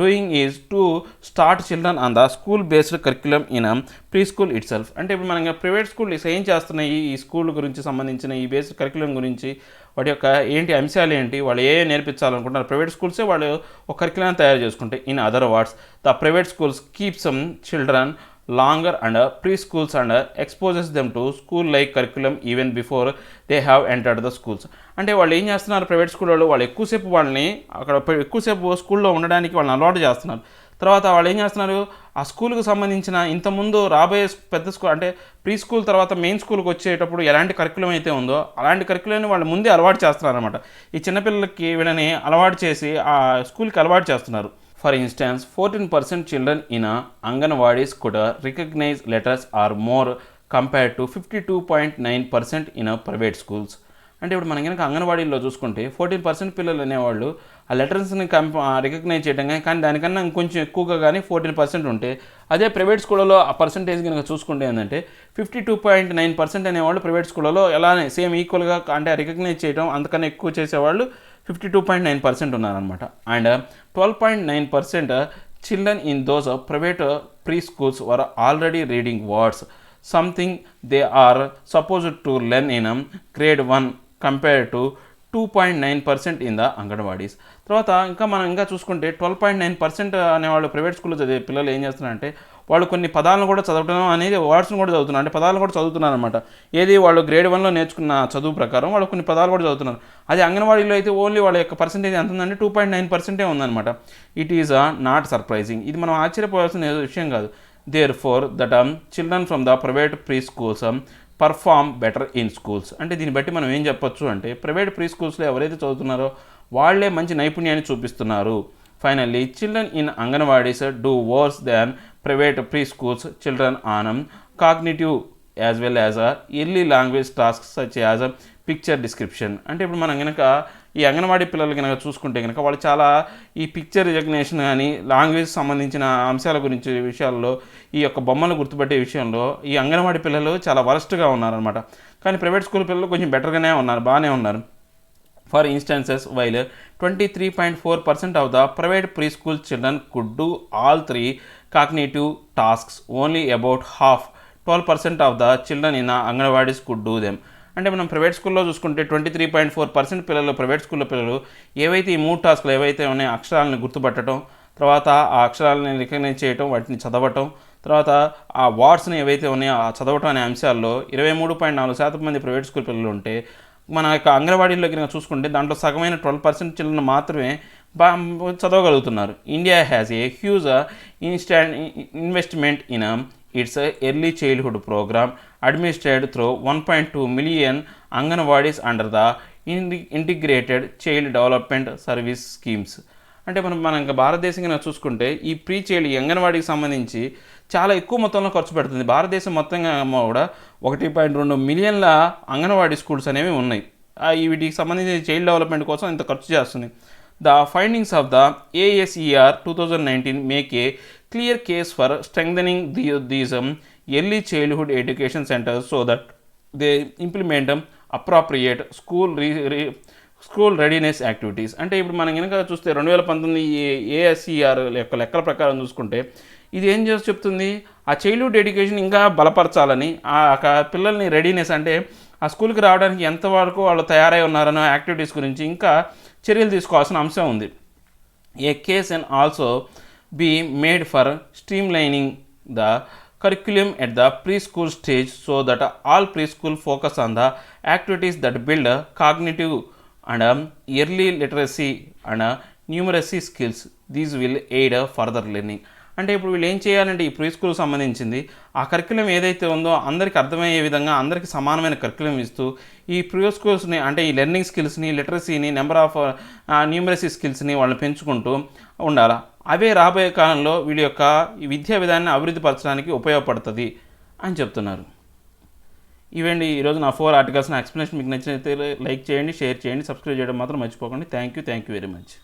doing is to start children on the school based curriculum in preschool itself. అంటే ఇప్పుడు మనం ప్రైవేట్ స్కూల్ ఏం చేస్తున్నాయి, ఈ స్కూల్ గురించి సంబంధించిన ఈ బేస్డ్ కరిక్యులం గురించి, వాటి యొక్క ఏంటి అంశాలు ఏంటి, వాళ్ళు ఏ నేర్పించాలనుకుంటున్నారు, ప్రైవేట్ స్కూల్సే వాళ్ళు ఒక కరిక్యులం తయారు చేసుకుంటాయి. In other words, the private schools keep some children longer and pre schools and exposes them to school like curriculum even before they have entered the schools. అంటే వాళ్ళు ఏం చేస్తున్నారు, ప్రైవేట్ స్కూల్ వాళ్ళు ఎక్కువసేపు వాళ్ళని అక్కడ ఎక్కువసేపు స్కూల్లో ఉండడానికి వాళ్ళని అలవాటు చేస్తున్నారు. తర్వాత వాళ్ళు ఏం చేస్తున్నారు, ఆ స్కూల్కి సంబంధించిన ఇంతకుముందు రాబోయే పెద్ద స్కూల్ అంటే ప్రీ స్కూల్ తర్వాత మెయిన్ స్కూల్కి వచ్చేటప్పుడు ఎలాంటి కరిక్యులం అయితే ఉందో అలాంటి కరిక్యులంని వాళ్ళు ముందే అలవాటు చేస్తున్నారు అనమాట. ఈ చిన్నపిల్లలకి వీళ్ళని అలవాటు చేసి ఆ స్కూల్కి అలవాటు చేస్తున్నారు. For instance, 14% children in Anganwadis could recognize letters or more compared to 52.9% in private schools. అంటే ఇప్పుడు మనం కనుక అంగన్వాడీలో చూసుకుంటే 14% పిల్లలు అనేవాళ్ళు ఆ లెటర్స్ని రికగ్నైజ్ చేయడం కానీ దానికన్నా ఇంకొంచెం ఎక్కువగా కానీ 14% ఉంటే, అదే ప్రైవేట్ స్కూళ్ళలో ఆ పర్సంటేజ్ కనుక చూసుకుంటే ఏంటంటే 52.9% అనేవాళ్ళు ప్రైవేట్ స్కూళ్ళలో ఎలానే సేమ్ ఈక్వల్గా అంటే రికగ్నైజ్ చేయడం అంతకన్నా ఎక్కువ చేసేవాళ్ళు 52.9% ఉన్నారనమాట. And 12.9% children in those private preschools were already reading words, something they are supposed to learn in grade 1 compared to 2.9% in the anganwadis. తర్వాత మనం చూసుకుంటే 12.9% అనేవాళ్ళు ప్రైవేట్ స్కూల్లో చదివే పిల్లలు ఏం చేస్తున్నారంటే వాళ్ళు కొన్ని పదాలను కూడా చదవడం అనేది వర్డ్స్ని కూడా చదువుతున్నారు, అంటే పదాలు కూడా చదువుతున్నారు అనమాట. ఏది వాళ్ళు గ్రేడ్ 1లో నేర్చుకున్న చదువు ప్రకారం వాళ్ళు కొన్ని పదాలు కూడా చదువుతున్నారు. అదే అంగన్వాడీలో అయితే ఓన్లీ వాళ్ళ యొక్క పర్సెంటేజ్ ఎంత ఉందంటే 2.9% ఉందన్నమాట. ఇట్ ఈజ్ నాట్ సర్ప్రైజింగ్, ఇది మనం ఆశ్చర్యపోవాల్సిన విషయం కాదు. Therefore, that children from the private preschools perform better in schools. అంటే దీన్ని బట్టి మనం ఏం చెప్పొచ్చు అంటే ప్రైవేట్ ప్రీ స్కూల్స్లో ఎవరైతే చదువుతున్నారో వాళ్ళే మంచి నైపుణ్యాన్ని చూపిస్తున్నారు. Finally, children in anganwadis do verse than private pre schools children on cognitive as well as early language tasks such as picture description. అంటే ఇప్పుడు మనం కనుక ఈ అంగన్వాడీ పిల్లలు కనుక చూసుకుంటే కనుక వాళ్ళు చాలా ఈ పిక్చర్ రికగ్నేషన్ కానీ లాంగ్వేజ్ సంబంధించిన అంశాల గురించి విషయాల్లో ఈ యొక్క బొమ్మలు గుర్తుపట్టే విషయంలో ఈ అంగన్వాడీ పిల్లలు చాలా వరస్ట్గా ఉన్నారనమాట. కానీ ప్రైవేట్ స్కూల్ పిల్లలు కొంచెం బెటర్గానే ఉన్నారు, బాగానే ఉన్నారు. For instances, while 23.4% of the private preschool children could do all three cognitive tasks, only about half, 12% of the children in the Anganwadis could do them. అంటే మనం ప్రైవేట్ స్కూల్లో చూసుకుంటే 23.4% పిల్లలు ప్రైవేట్ స్కూల్లో పిల్లలు ఏవైతే ఈ 3 టాస్క్లు ఏవైతే ఉన్నాయో అక్షరాలను గుర్తుపట్టడం, తర్వాత ఆ అక్షరాలని రికగ్నైజ్ చేయటం, వాటిని చదవటం, తర్వాత ఆ వర్డ్స్ని ఏవైతే ఉన్నాయో ఆ చదవటం అనే అంశాల్లో 23.4% మంది ప్రైవేట్ స్కూల్ పిల్లలు ఉంటే, మన యొక్క అంగన్వాడీలో కనుక చూసుకుంటే దాంట్లో సగమైన 12% చిల్డ్రన్ మాత్రమే చదవగలుగుతున్నారు. India has a huge investment in its early childhood programme administered through 1.2 million Anganwadis under the integrated child development service schemes. అంటే మనం ఇంకా భారతదేశం కనుక చూసుకుంటే ఈ ప్రీ చైల్డ్ అంగన్వాడీకి సంబంధించి చాలా ఎక్కువ మొత్తంలో ఖర్చు పెడుతుంది. భారతదేశం మొత్తంగా కూడా 1.2 మిలియన్ల అంగన్వాడీ స్కూల్స్ అనేవి ఉన్నాయి. వీటికి సంబంధించి చైల్డ్ డెవలప్మెంట్ కోసం ఇంత ఖర్చు చేస్తుంది. The findings of the ASER 2019 make a clear case for strengthening these early childhood education centres so that they implement appropriate school readiness activities. అంటే ఇప్పుడు మనం కనుక చూస్తే 2019 ASER యొక్క లెక్కల ప్రకారం చూసుకుంటే ఇది ఏం చేసి చెప్తుంది, ఆ చైల్డ్హుడ్ ఎడ్యుకేషన్ ఇంకా బలపరచాలని, ఆ పిల్లల్ని రెడీనెస్ అంటే ఆ స్కూల్కి రావడానికి ఎంతవరకు వాళ్ళు తయారై ఉన్నారనో యాక్టివిటీస్ గురించి ఇంకా చర్యలు తీసుకోవాల్సిన అంశం ఉంది. A case and also be made for streamlining the curriculum at the preschool stage so that all preschool focus on the activities that build cognitive and early literacy and numeracy skills. These will aid further learning. అంటే ఇప్పుడు వీళ్ళు ఏం చేయాలంటే ఈ pre స్కూల్కి సంబంధించింది ఆ curriculum ఏదైతే ఉందో అందరికీ అర్థమయ్యే విధంగా అందరికీ సమానమైన కరిక్యులం ఇస్తూ ఈ ప్రీ స్కూల్స్ని అంటే ఈ లెర్నింగ్ స్కిల్స్ని, లిటరసీని, నెంబర్ ఆఫ్ న్యూమరసీ స్కిల్స్ని వాళ్ళని పెంచుకుంటూ ఉండాలి. అవే రాబోయే కాలంలో వీళ్ళ యొక్క ఈ విద్యా విధానాన్ని అభివృద్ధి పరచడానికి ఉపయోగపడుతుంది అని చెప్తున్నారు. ఇవండి ఈరోజు నా 4 ఆర్టికల్స్. నా ఎక్స్ప్లెనేషన్ మీకు నచ్చినట్లయితే లైక్ చేయండి, షేర్ చేయండి, సబ్స్క్రైబ్ చేయడం మాత్రం మర్చిపోకండి. Thank you very much.